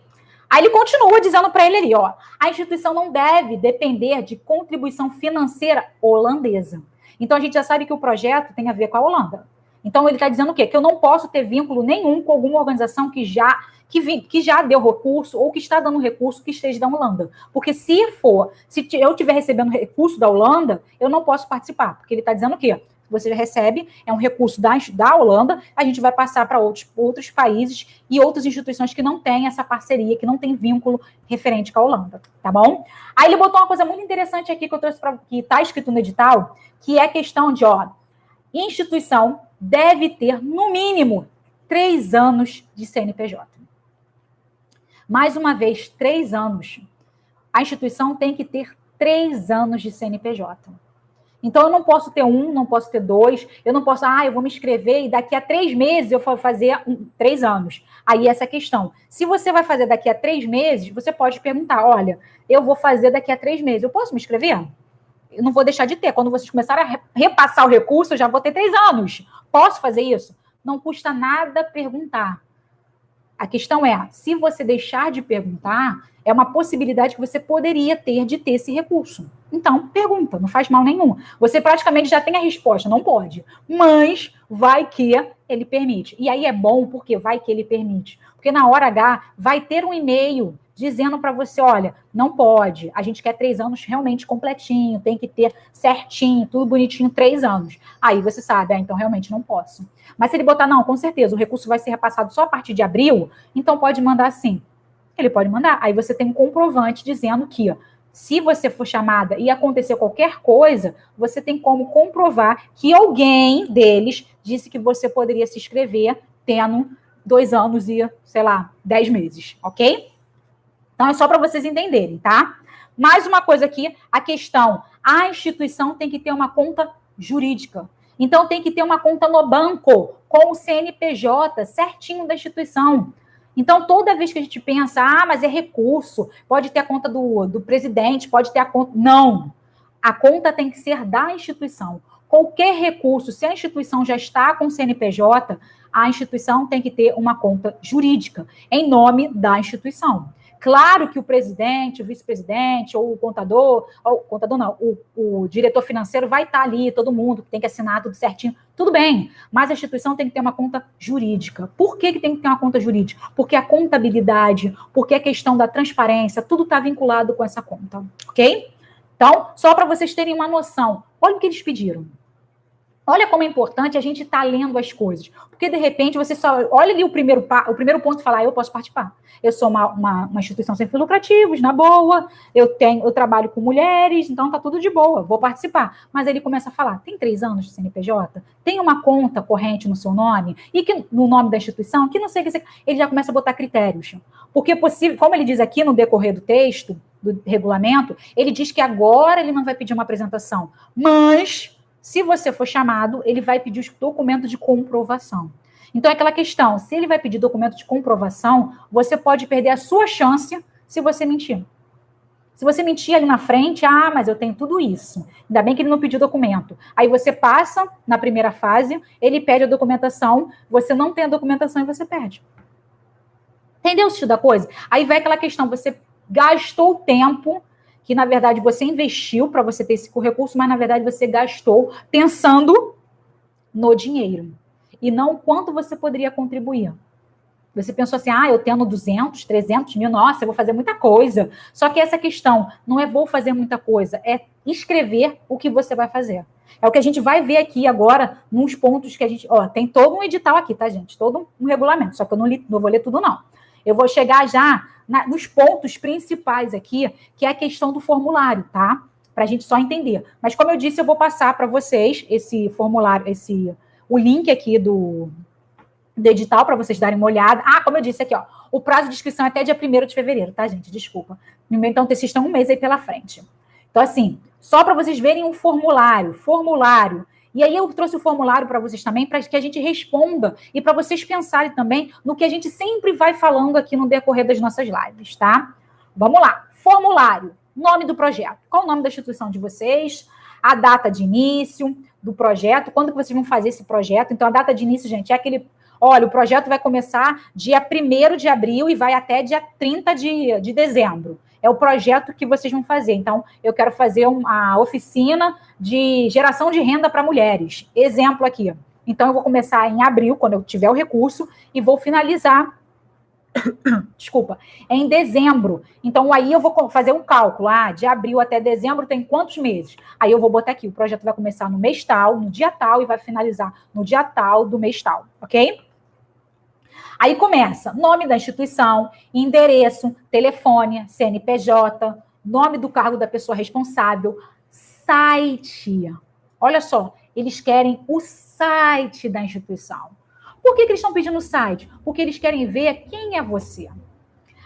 Aí ele continua dizendo para ele ali, ó, a instituição não deve depender de contribuição financeira holandesa. Então, a gente já sabe que o projeto tem a ver com a Holanda. Então, ele está dizendo o quê? Que eu não posso ter vínculo nenhum com alguma organização que já deu recurso ou que está dando recurso que esteja da Holanda. Porque se eu estiver recebendo recurso da Holanda, eu não posso participar. Porque ele está dizendo o quê? Você recebe, é um recurso da Holanda, a gente vai passar para outros países e outras instituições que não têm essa parceria, que não tem vínculo referente com a Holanda, tá bom? Aí ele botou uma coisa muito interessante aqui que eu trouxe que está escrito no edital, que é a questão de, ó, instituição deve ter, no mínimo, 3 anos de CNPJ. Mais uma vez, 3 anos. A instituição tem que ter 3 anos de CNPJ. Então, eu não posso ter 1, não posso ter 2, eu não posso, eu vou me inscrever e daqui a 3 meses eu vou fazer 3 anos. Aí, essa questão. Se você vai fazer daqui a 3 meses, você pode perguntar, olha, eu vou fazer daqui a 3 meses, eu posso me inscrever? Eu não vou deixar de ter. Quando vocês começarem a repassar o recurso, eu já vou ter 3 anos. Posso fazer isso? Não custa nada perguntar. A questão é, se você deixar de perguntar, é uma possibilidade que você poderia ter de ter esse recurso. Então, pergunta, não faz mal nenhum. Você praticamente já tem a resposta, não pode. Mas vai que ele permite. E aí é bom porque vai que ele permite. Porque na hora H vai ter um e-mail dizendo para você, olha, não pode, a gente quer 3 anos realmente completinho, tem que ter certinho, tudo bonitinho, 3 anos. Aí você sabe, então realmente não posso. Mas se ele botar, não, com certeza, o recurso vai ser repassado só a partir de abril, então pode mandar sim. Ele pode mandar. Aí você tem um comprovante dizendo que, ó, se você for chamada e acontecer qualquer coisa, você tem como comprovar que alguém deles disse que você poderia se inscrever tendo 2 anos e, 10 meses, ok? Então, é só para vocês entenderem, tá? Mais uma coisa aqui, a questão, a instituição tem que ter uma conta jurídica. Então, tem que ter uma conta no banco, com o CNPJ certinho da instituição. Então, toda vez que a gente pensa, mas é recurso, pode ter a conta do presidente, pode ter a conta... Não, a conta tem que ser da instituição. Qualquer recurso, se a instituição já está com o CNPJ, a instituição tem que ter uma conta jurídica, em nome da instituição. Claro que o presidente, o vice-presidente, ou o contador não, o diretor financeiro vai estar ali, todo mundo tem que assinar tudo certinho, tudo bem, mas a instituição tem que ter uma conta jurídica. Por que tem que ter uma conta jurídica? Porque a contabilidade, porque a questão da transparência, tudo está vinculado com essa conta, ok? Então, só para vocês terem uma noção, olha o que eles pediram. Olha como é importante a gente estar lendo as coisas. Porque, de repente, você só olha ali o primeiro ponto e fala, eu posso participar. Eu sou uma instituição sem fins lucrativos, na boa, eu trabalho com mulheres, então tá tudo de boa, vou participar. Mas ele começa a falar, tem 3 anos de CNPJ? Tem uma conta corrente no seu nome? E que no nome da instituição? Que não sei o que... Ele já começa a botar critérios. Porque é possível, como ele diz aqui no decorrer do texto, do regulamento, ele diz que agora ele não vai pedir uma apresentação, mas... Se você for chamado, ele vai pedir os documentos de comprovação. Então, é aquela questão, se ele vai pedir documento de comprovação, você pode perder a sua chance se você mentir. Se você mentir ali na frente, mas eu tenho tudo isso. Ainda bem que ele não pediu documento. Aí você passa na primeira fase, ele pede a documentação, você não tem a documentação e você perde. Entendeu o sentido da coisa? Aí vai aquela questão, você gastou tempo que, na verdade, você investiu para você ter esse recurso, mas, na verdade, você gastou pensando no dinheiro. E não quanto você poderia contribuir. Você pensou assim, eu tendo 200, 300 mil, nossa, eu vou fazer muita coisa. Só que essa questão não é vou fazer muita coisa, é escrever o que você vai fazer. É o que a gente vai ver aqui agora, nos pontos que a gente... tem todo um edital aqui, tá, gente? Todo um regulamento, só que eu não vou ler tudo, não. Eu vou chegar já nos pontos principais aqui, que é a questão do formulário, tá? Para a gente só entender. Mas, como eu disse, eu vou passar para vocês esse formulário, o link aqui do edital, para vocês darem uma olhada. Como eu disse aqui, o prazo de inscrição é até dia 1º de fevereiro, tá, gente? Desculpa. Então, vocês estão um mês aí pela frente. Então, assim, só para vocês verem um formulário. E aí eu trouxe o formulário para vocês também, para que a gente responda e para vocês pensarem também no que a gente sempre vai falando aqui no decorrer das nossas lives, tá? Vamos lá. Formulário. Nome do projeto. Qual o nome da instituição de vocês? A data de início do projeto. Quando que vocês vão fazer esse projeto? Então, a data de início, gente, é aquele... Olha, o projeto vai começar dia 1º de abril e vai até dia 30 de dezembro. É o projeto que vocês vão fazer. Então, eu quero fazer uma oficina de geração de renda para mulheres. Exemplo aqui. Então, eu vou começar em abril, quando eu tiver o recurso, e vou finalizar, em dezembro. Então, aí eu vou fazer um cálculo. De abril até dezembro tem quantos meses? Aí eu vou botar aqui, o projeto vai começar no mês tal, no dia tal, e vai finalizar no dia tal do mês tal, ok? Aí começa nome da instituição, endereço, telefone, CNPJ, nome do cargo da pessoa responsável, site. Olha só, eles querem o site da instituição. Por que eles estão pedindo o site? Porque eles querem ver quem é você.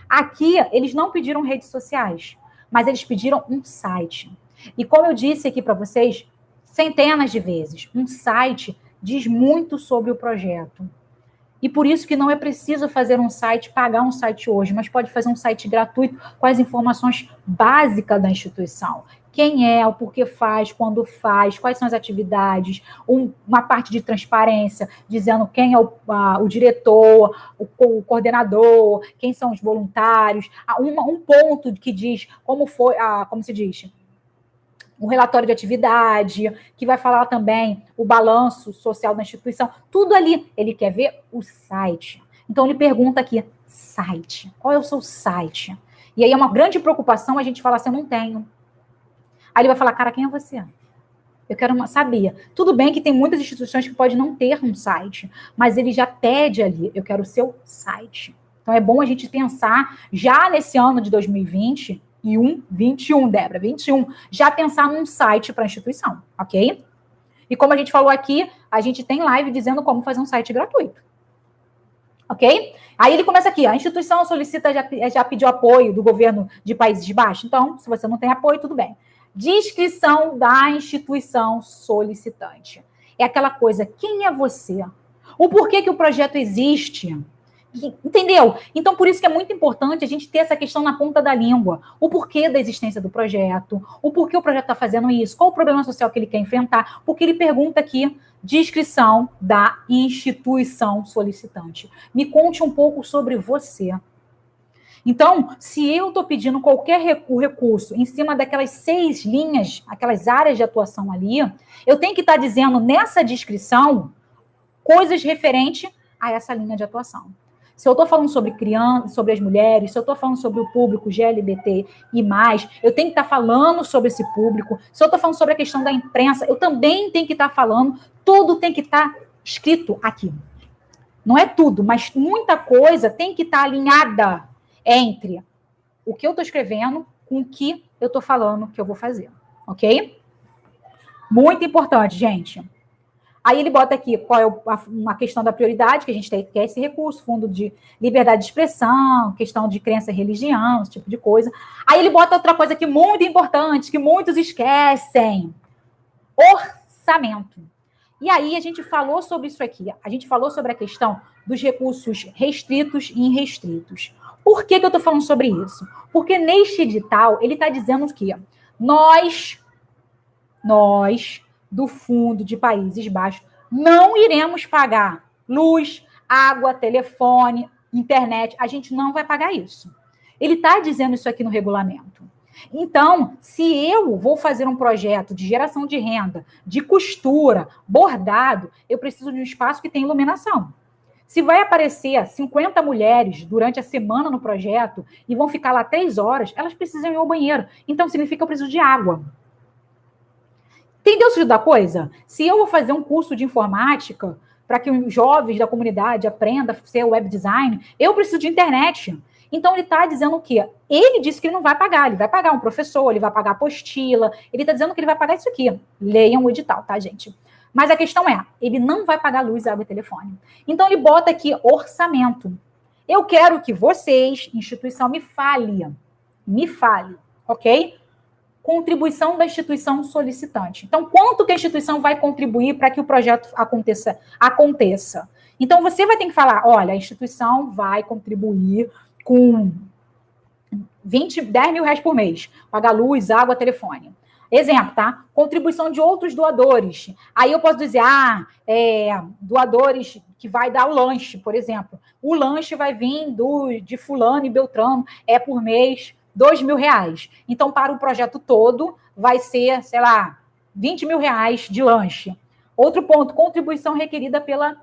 Aqui, eles não pediram redes sociais, mas eles pediram um site. E como eu disse aqui para vocês, centenas de vezes, um site diz muito sobre o projeto. E por isso que não é preciso fazer um site, pagar um site hoje, mas pode fazer um site gratuito com as informações básicas da instituição. Quem é, o porquê faz, quando faz, quais são as atividades, uma parte de transparência, dizendo quem é o diretor, o coordenador, quem são os voluntários, um ponto que diz como foi, como se diz, um relatório de atividade, que vai falar também o balanço social da instituição, tudo ali. Ele quer ver o site. Então, ele pergunta aqui, site, qual é o seu site? E aí é uma grande preocupação a gente falar assim, eu não tenho. Aí ele vai falar, cara, quem é você? Eu quero sabia. Tudo bem que tem muitas instituições que podem não ter um site, mas ele já pede ali, eu quero o seu site. Então, é bom a gente pensar, já nesse ano de 2020, 21, Débora, 21, já pensar num site para a instituição, ok? E como a gente falou aqui, a gente tem live dizendo como fazer um site gratuito, ok? Aí ele começa aqui, a instituição solicita, já pediu apoio do governo de Países Baixos, então, se você não tem apoio, tudo bem. Descrição da instituição solicitante. É aquela coisa, quem é você? O porquê que o projeto existe? Entendeu? Então, por isso que é muito importante a gente ter essa questão na ponta da língua. O porquê da existência do projeto, o porquê o projeto está fazendo isso, qual o problema social que ele quer enfrentar, porque ele pergunta aqui, descrição da instituição solicitante. Me conte um pouco sobre você. Então, se eu estou pedindo qualquer recurso em cima daquelas 6 linhas, aquelas áreas de atuação ali, eu tenho que estar dizendo nessa descrição coisas referentes a essa linha de atuação. Se eu estou falando sobre crianças, sobre as mulheres, se eu estou falando sobre o público LGBT e mais, eu tenho que estar falando sobre esse público. Se eu estou falando sobre a questão da imprensa, eu também tenho que estar falando. Tudo tem que estar escrito aqui. Não é tudo, mas muita coisa tem que estar alinhada entre o que eu estou escrevendo com o que eu estou falando que eu vou fazer. Ok? Muito importante, gente. Aí ele bota aqui qual é uma questão da prioridade, que a gente quer esse recurso, fundo de liberdade de expressão, questão de crença e religião, esse tipo de coisa. Aí ele bota outra coisa aqui muito importante, que muitos esquecem. Orçamento. E aí a gente falou sobre isso aqui. A gente falou sobre a questão dos recursos restritos e irrestritos. Por que eu estou falando sobre isso? Porque neste edital, ele está dizendo que nós, do Fundo de Países Baixos, não iremos pagar luz, água, telefone, internet. A gente não vai pagar isso. Ele está dizendo isso aqui no regulamento. Então, se eu vou fazer um projeto de geração de renda, de costura, bordado, eu preciso de um espaço que tenha iluminação. Se vai aparecer 50 mulheres durante a semana no projeto e vão ficar lá 3 horas, elas precisam ir ao banheiro. Então, significa que eu preciso de água. Entendeu o sentido da coisa? Se eu vou fazer um curso de informática para que os jovens da comunidade aprendam a ser web design, eu preciso de internet. Então, ele está dizendo o quê? Ele disse que ele não vai pagar. Ele vai pagar um professor, ele vai pagar apostila. Ele está dizendo que ele vai pagar isso aqui. Leiam o edital, tá, gente? Mas a questão é, ele não vai pagar luz, água e telefone. Então, ele bota aqui orçamento. Eu quero que vocês, instituição, me fale, ok? Contribuição da instituição solicitante. Então, quanto que a instituição vai contribuir para que o projeto aconteça? Então, você vai ter que falar, olha, a instituição vai contribuir com 10 mil reais por mês, pagar luz, água, telefone. Exemplo, tá? Contribuição de outros doadores. Aí eu posso dizer, doadores que vai dar o lanche, por exemplo. O lanche vai vir de fulano e beltrano, por mês, 2 mil reais. Então, para o projeto todo, vai ser, sei lá, 20 mil reais de lanche. Outro ponto, contribuição requerida pela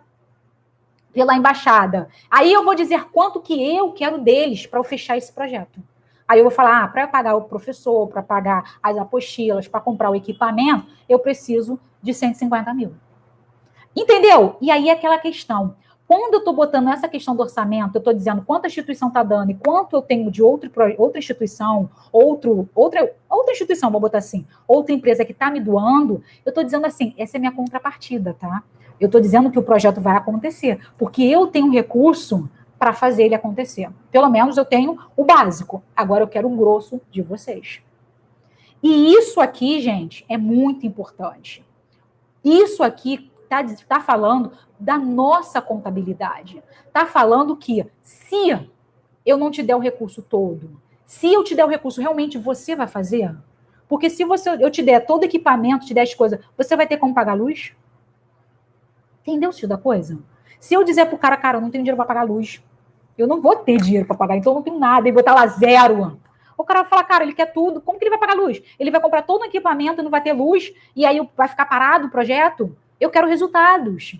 embaixada. Aí eu vou dizer quanto que eu quero deles para eu fechar esse projeto. Aí eu vou falar, para pagar o professor, para pagar as apostilas, para comprar o equipamento, eu preciso de 150 mil. Entendeu? E aí é aquela questão. Quando eu estou botando essa questão do orçamento, eu estou dizendo quanto a instituição está dando e quanto eu tenho de outra instituição, outra instituição, vou botar assim, outra empresa que está me doando, eu estou dizendo assim, essa é minha contrapartida, tá? Eu estou dizendo que o projeto vai acontecer, porque eu tenho recurso para fazer ele acontecer. Pelo menos eu tenho o básico. Agora eu quero o grosso de vocês. E isso aqui, gente, é muito importante. Isso aqui está falando da nossa contabilidade. Está falando que se eu não te der o recurso todo, se eu te der o recurso, realmente você vai fazer? Porque se eu te der todo o equipamento, te der as coisas, você vai ter como pagar a luz? Entendeu o sentido da coisa? Se eu dizer pro cara, eu não tenho dinheiro para pagar a luz, eu não vou ter dinheiro para pagar, então eu não tenho nada, e botar lá 0. O cara vai falar, cara, ele quer tudo, como que ele vai pagar luz? Ele vai comprar todo o equipamento, não vai ter luz, e aí vai ficar parado o projeto? Eu quero resultados.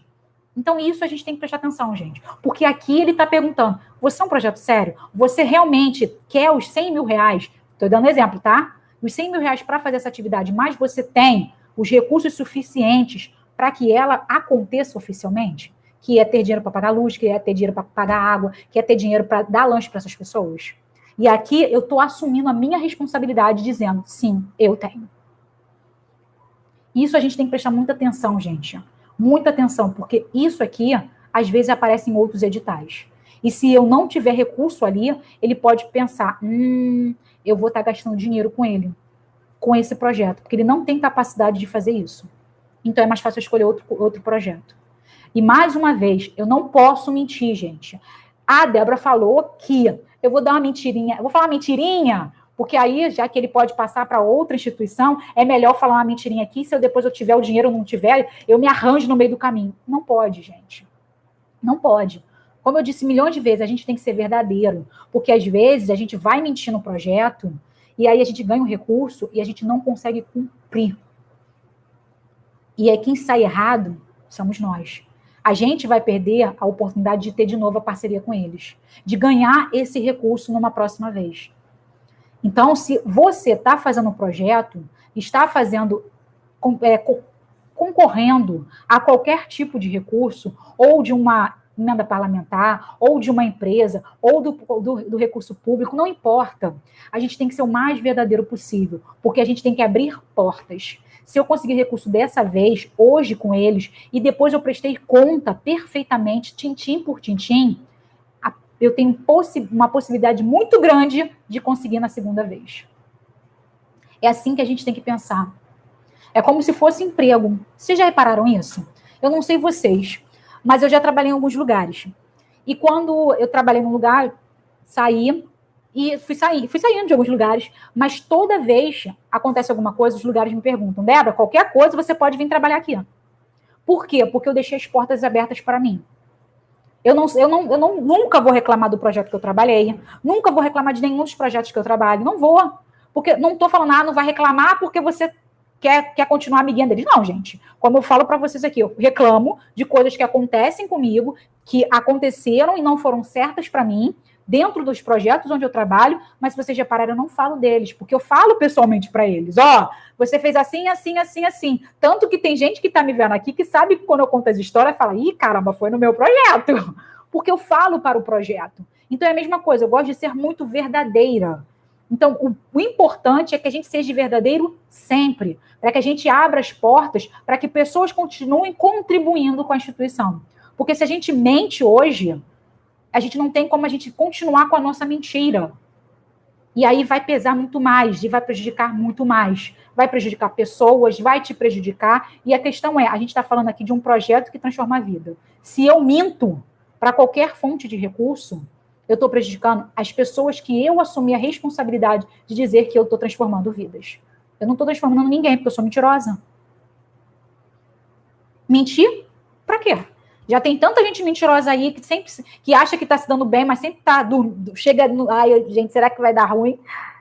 Então isso a gente tem que prestar atenção, gente. Porque aqui ele está perguntando, você é um projeto sério? Você realmente quer os 100 mil reais? Estou dando exemplo, tá? Os 100 mil reais para fazer essa atividade, mas você tem os recursos suficientes para que ela aconteça oficialmente? Que é ter dinheiro para pagar luz, que é ter dinheiro para pagar água, que é ter dinheiro para dar lanche para essas pessoas. E aqui eu estou assumindo a minha responsabilidade, dizendo, sim, eu tenho. Isso a gente tem que prestar muita atenção, gente. Muita atenção, porque isso aqui, às vezes, aparece em outros editais. E se eu não tiver recurso ali, ele pode pensar, eu vou estar gastando dinheiro com ele, com esse projeto, porque ele não tem capacidade de fazer isso. Então é mais fácil eu escolher outro projeto. E mais uma vez, eu não posso mentir, gente. A Débora falou que eu vou dar uma mentirinha, eu vou falar uma mentirinha, porque aí, já que ele pode passar para outra instituição, é melhor falar uma mentirinha aqui, se depois eu tiver o dinheiro ou não tiver, eu me arranjo no meio do caminho. Não pode, gente. Não pode. Como eu disse milhões de vezes, a gente tem que ser verdadeiro, porque às vezes a gente vai mentir no projeto, e aí a gente ganha um recurso e a gente não consegue cumprir. E aí quem sai errado somos nós. A gente vai perder a oportunidade de ter de novo a parceria com eles, de ganhar esse recurso numa próxima vez. Então, se você está fazendo um projeto, está concorrendo a qualquer tipo de recurso, ou de uma emenda parlamentar, ou de uma empresa, ou do recurso público, não importa. A gente tem que ser o mais verdadeiro possível, porque a gente tem que abrir portas. Se eu conseguir recurso dessa vez, hoje com eles, e depois eu prestei conta perfeitamente, tintim por tintim, eu tenho uma possibilidade muito grande de conseguir na segunda vez. É assim que a gente tem que pensar. É como se fosse emprego. Vocês já repararam isso? Eu não sei vocês, mas eu já trabalhei em alguns lugares. E quando eu trabalhei num lugar, saí e fui saindo de alguns lugares, mas toda vez acontece alguma coisa, os lugares me perguntam, Débora, qualquer coisa você pode vir trabalhar aqui. Por quê? Porque eu deixei as portas abertas para mim. Eu nunca vou reclamar do projeto que eu trabalhei, nunca vou reclamar de nenhum dos projetos que eu trabalho, não vou. Porque não estou falando, não vai reclamar porque você quer continuar amiguinha deles. Não, gente. Como eu falo para vocês aqui, eu reclamo de coisas que acontecem comigo, que aconteceram e não foram certas para mim, dentro dos projetos onde eu trabalho, mas se vocês repararam, eu não falo deles, porque eu falo pessoalmente para eles. Você fez assim, assim, assim, assim. Tanto que tem gente que está me vendo aqui que sabe que quando eu conto as histórias, fala, ih, caramba, foi no meu projeto. Porque eu falo para o projeto. Então é a mesma coisa, eu gosto de ser muito verdadeira. Então, o importante é que a gente seja verdadeiro sempre, para que a gente abra as portas para que pessoas continuem contribuindo com a instituição. Porque se a gente mente hoje, a gente não tem como a gente continuar com a nossa mentira. E aí vai pesar muito mais, e vai prejudicar muito mais. Vai prejudicar pessoas, vai te prejudicar. E a questão é, a gente está falando aqui de um projeto que transforma a vida. Se eu minto para qualquer fonte de recurso, eu estou prejudicando as pessoas que eu assumi a responsabilidade de dizer que eu estou transformando vidas. Eu não estou transformando ninguém, porque eu sou mentirosa. Mentir? Para quê? Já tem tanta gente mentirosa aí que sempre que acha que está se dando bem, mas sempre está chega no, ai, gente, será que vai dar ruim?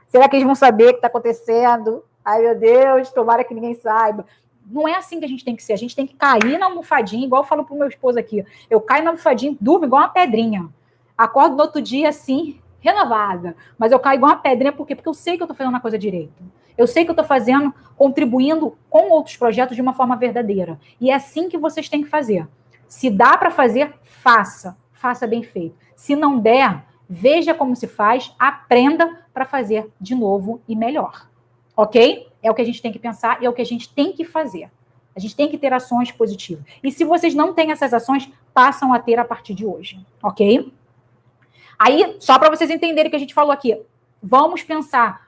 Será que eles vão saber o que está acontecendo? Ai, meu Deus, tomara que ninguém saiba. Não é assim que a gente tem que ser. A gente tem que cair na almofadinha, igual eu falo pro meu esposo aqui. Eu caio na almofadinha, durmo igual uma pedrinha. Acordo no outro dia, assim, renovada. Mas eu caio igual uma pedrinha, por quê? Porque eu sei que eu estou fazendo uma coisa direito. Eu sei que eu estou fazendo, contribuindo com outros projetos de uma forma verdadeira. E é assim que vocês têm que fazer. Se dá para fazer, faça. Faça bem feito. Se não der, veja como se faz, aprenda para fazer de novo e melhor. Ok? É o que a gente tem que pensar e é o que a gente tem que fazer. A gente tem que ter ações positivas. E se vocês não têm essas ações, passam a ter a partir de hoje. Ok? Aí, só para vocês entenderem o que a gente falou aqui, vamos pensar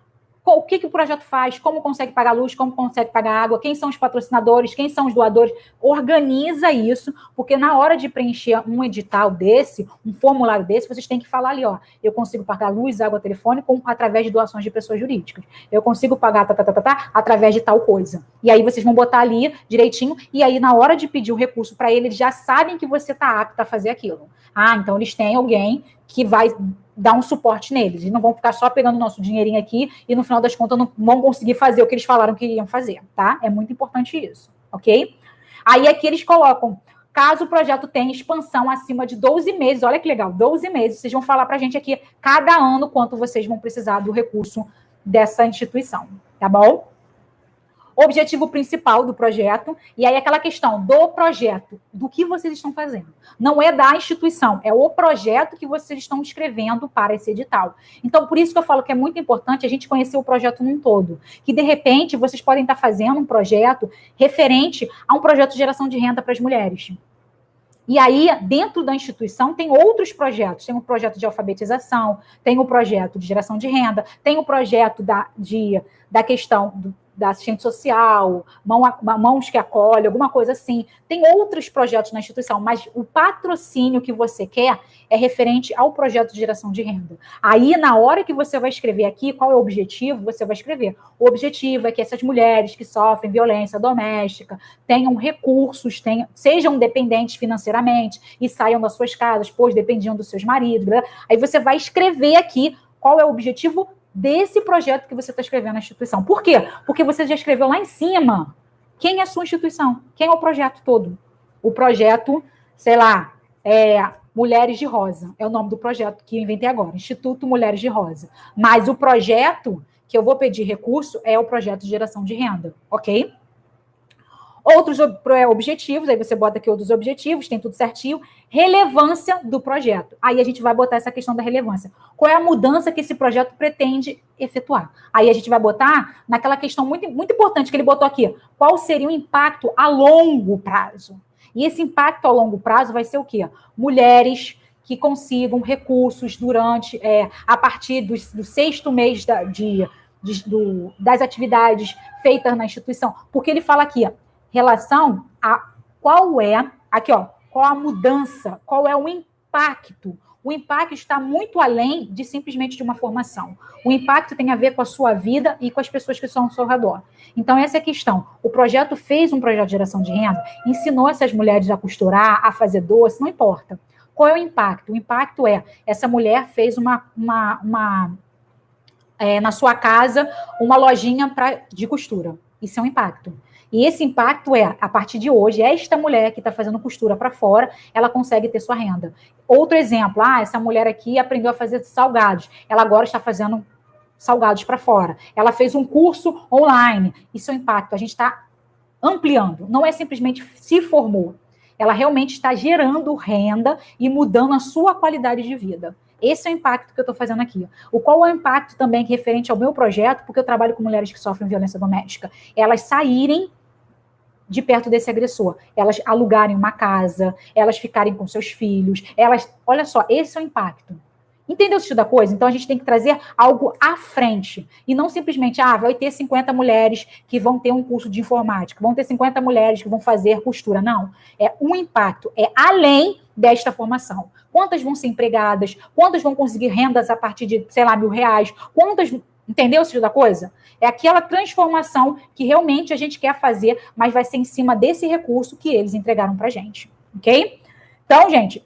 o que o projeto faz, como consegue pagar luz, como consegue pagar água, quem são os patrocinadores, quem são os doadores. Organiza isso, porque na hora de preencher um edital desse, um formulário desse, vocês têm que falar ali, eu consigo pagar luz, água, telefone através de doações de pessoas jurídicas. Eu consigo pagar através de tal coisa. E aí vocês vão botar ali direitinho, e aí na hora de pedir o recurso para eles já sabem que você está apto a fazer aquilo. Então eles têm alguém que vai dar um suporte neles. Eles não vão ficar só pegando o nosso dinheirinho aqui e no final das contas não vão conseguir fazer o que eles falaram que iriam fazer, tá? É muito importante isso, ok? Aí aqui eles colocam, caso o projeto tenha expansão acima de 12 meses, olha que legal, 12 meses, vocês vão falar pra gente aqui, cada ano, quanto vocês vão precisar do recurso dessa instituição, tá bom? Objetivo principal do projeto, e aí aquela questão do projeto, do que vocês estão fazendo. Não é da instituição, é o projeto que vocês estão escrevendo para esse edital. Então, por isso que eu falo que é muito importante a gente conhecer o projeto num todo. Que, de repente, vocês podem estar fazendo um projeto referente a um projeto de geração de renda para as mulheres. E aí, dentro da instituição, tem outros projetos. Tem um projeto de alfabetização, tem o projeto de geração de renda, tem o projeto da questão da assistente social, mãos que acolhem, alguma coisa assim. Tem outros projetos na instituição, mas o patrocínio que você quer é referente ao projeto de geração de renda. Aí, na hora que você vai escrever aqui, qual é o objetivo, você vai escrever. O objetivo é que essas mulheres que sofrem violência doméstica tenham recursos, sejam dependentes financeiramente e saiam das suas casas, pois dependiam dos seus maridos. Aí você vai escrever aqui qual é o objetivo desse projeto que você está escrevendo na instituição. Por quê? Porque você já escreveu lá em cima quem é a sua instituição, quem é o projeto todo. O projeto, sei lá, Mulheres de Rosa, é o nome do projeto que eu inventei agora, Instituto Mulheres de Rosa. Mas o projeto que eu vou pedir recurso é o projeto de geração de renda, ok? Outros objetivos, aí você bota aqui outros objetivos, tem tudo certinho. Relevância do projeto. Aí a gente vai botar essa questão da relevância. Qual é a mudança que esse projeto pretende efetuar? Aí a gente vai botar naquela questão muito, muito importante que ele botou aqui. Qual seria o impacto a longo prazo? E esse impacto a longo prazo vai ser o quê? Mulheres que consigam recursos durante, a partir do 6º mês das atividades feitas na instituição. Porque ele fala aqui, relação a qual a mudança, qual é o impacto. O impacto está muito além de simplesmente de uma formação. O impacto tem a ver com a sua vida e com as pessoas que estão ao seu redor. Então, essa é a questão. O projeto fez um projeto de geração de renda, ensinou essas mulheres a costurar, a fazer doce, não importa. Qual é o impacto? O impacto essa mulher fez na sua casa uma lojinha de costura. Isso é um impacto. E esse impacto é, a partir de hoje, esta mulher que está fazendo costura para fora, ela consegue ter sua renda. Outro exemplo, essa mulher aqui aprendeu a fazer salgados, ela agora está fazendo salgados para fora. Ela fez um curso online. Isso é um impacto. A gente está ampliando. Não é simplesmente se formou. Ela realmente está gerando renda e mudando a sua qualidade de vida. Esse é o impacto que eu estou fazendo aqui. Qual é o impacto também referente ao meu projeto, porque eu trabalho com mulheres que sofrem violência doméstica? Elas saírem de perto desse agressor, elas alugarem uma casa, elas ficarem com seus filhos, olha só, esse é o impacto. Entendeu o sentido da coisa? Então, a gente tem que trazer algo à frente. E não simplesmente, vai ter 50 mulheres que vão ter um curso de informática, vão ter 50 mulheres que vão fazer costura. Não. É um impacto. É além desta formação. Quantas vão ser empregadas? Quantas vão conseguir rendas a partir de, sei lá, R$1.000? Quantas... Entendeu o sentido da coisa? É aquela transformação que realmente a gente quer fazer, mas vai ser em cima desse recurso que eles entregaram pra gente. Ok? Então, gente...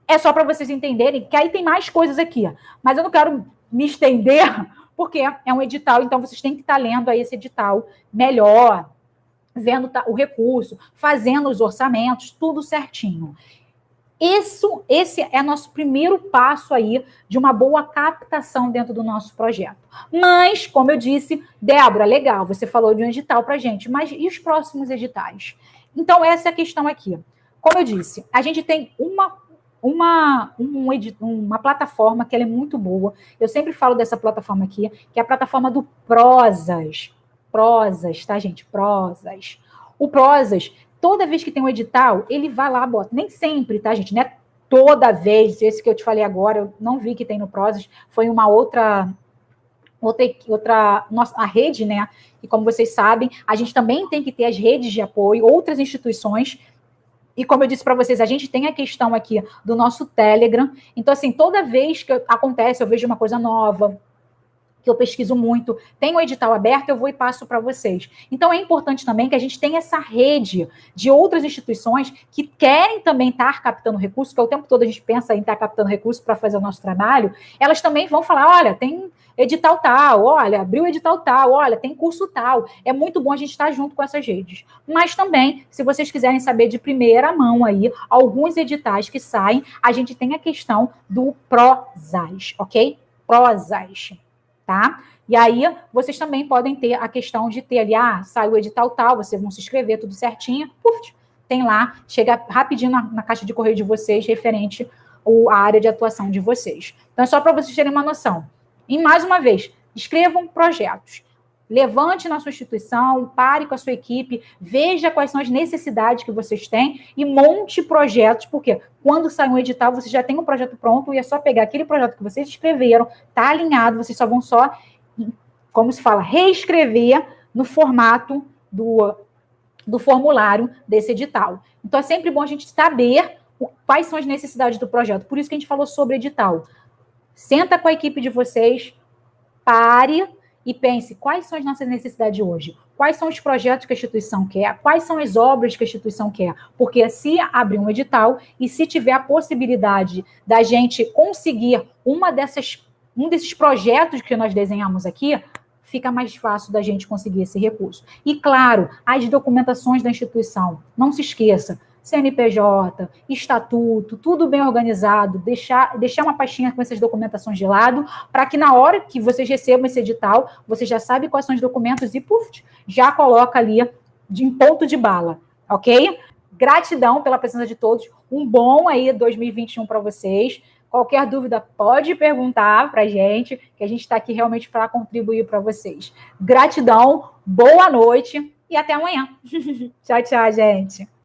É só para vocês entenderem que aí tem mais coisas aqui. Mas eu não quero me estender, porque é um edital, então vocês têm que estar lendo aí esse edital melhor, vendo o recurso, fazendo os orçamentos, tudo certinho. Esse é nosso primeiro passo aí de uma boa captação dentro do nosso projeto. Mas, como eu disse, Débora, legal, você falou de um edital para a gente, mas e os próximos editais? Então, essa é a questão aqui. Como eu disse, a gente tem uma plataforma que ela é muito boa. Eu sempre falo dessa plataforma aqui, que é a plataforma do Prozas. Prozas, tá, gente? Prozas. O Prozas, toda vez que tem um edital, ele vai lá, bota. Nem sempre, tá, gente? Não é toda vez. Esse que eu te falei agora, eu não vi que tem no Prozas. Foi uma outra nossa, a rede, né? E como vocês sabem, a gente também tem que ter as redes de apoio, outras instituições. E como eu disse para vocês, a gente tem a questão aqui do nosso Telegram. Então, assim, toda vez que acontece, eu vejo uma coisa nova, que eu pesquiso muito, tem um edital aberto, eu vou e passo para vocês. Então, é importante também que a gente tenha essa rede de outras instituições que querem também estar captando recursos, que o tempo todo a gente pensa em estar captando recursos para fazer o nosso trabalho, elas também vão falar, olha, tem edital tal, olha, abriu edital tal, olha, tem curso tal. É muito bom a gente estar junto com essas redes. Mas também, se vocês quiserem saber de primeira mão aí, alguns editais que saem, a gente tem a questão do Prozas, ok? Prozas. Tá? E aí, vocês também podem ter a questão de ter ali, saiu o edital tal, vocês vão se inscrever, tudo certinho, tem lá, chega rapidinho na caixa de correio de vocês, referente à área de atuação de vocês. Então, é só para vocês terem uma noção. E, mais uma vez, escrevam projetos. Levante na sua instituição, pare com a sua equipe, veja quais são as necessidades que vocês têm e monte projetos, porque quando sai um edital, você já tem um projeto pronto e é só pegar aquele projeto que vocês escreveram, tá alinhado, vocês só vão como se fala, reescrever no formato do formulário desse edital. Então, é sempre bom a gente saber quais são as necessidades do projeto. Por isso que a gente falou sobre edital. Senta com a equipe de vocês, pare e pense quais são as nossas necessidades hoje, quais são os projetos que a instituição quer, quais são as obras que a instituição quer, porque se abrir um edital e se tiver a possibilidade da gente conseguir um desses projetos que nós desenhamos aqui, fica mais fácil da gente conseguir esse recurso. E, claro, as documentações da instituição, não se esqueça, CNPJ, estatuto, tudo bem organizado, deixar uma pastinha com essas documentações de lado, para que na hora que vocês recebam esse edital, você já sabe quais são os documentos e, já coloca ali em ponto de bala, ok? Gratidão pela presença de todos, um bom aí 2021 para vocês. Qualquer dúvida pode perguntar para a gente, que a gente está aqui realmente para contribuir para vocês. Gratidão, boa noite e até amanhã. Tchau, tchau, gente.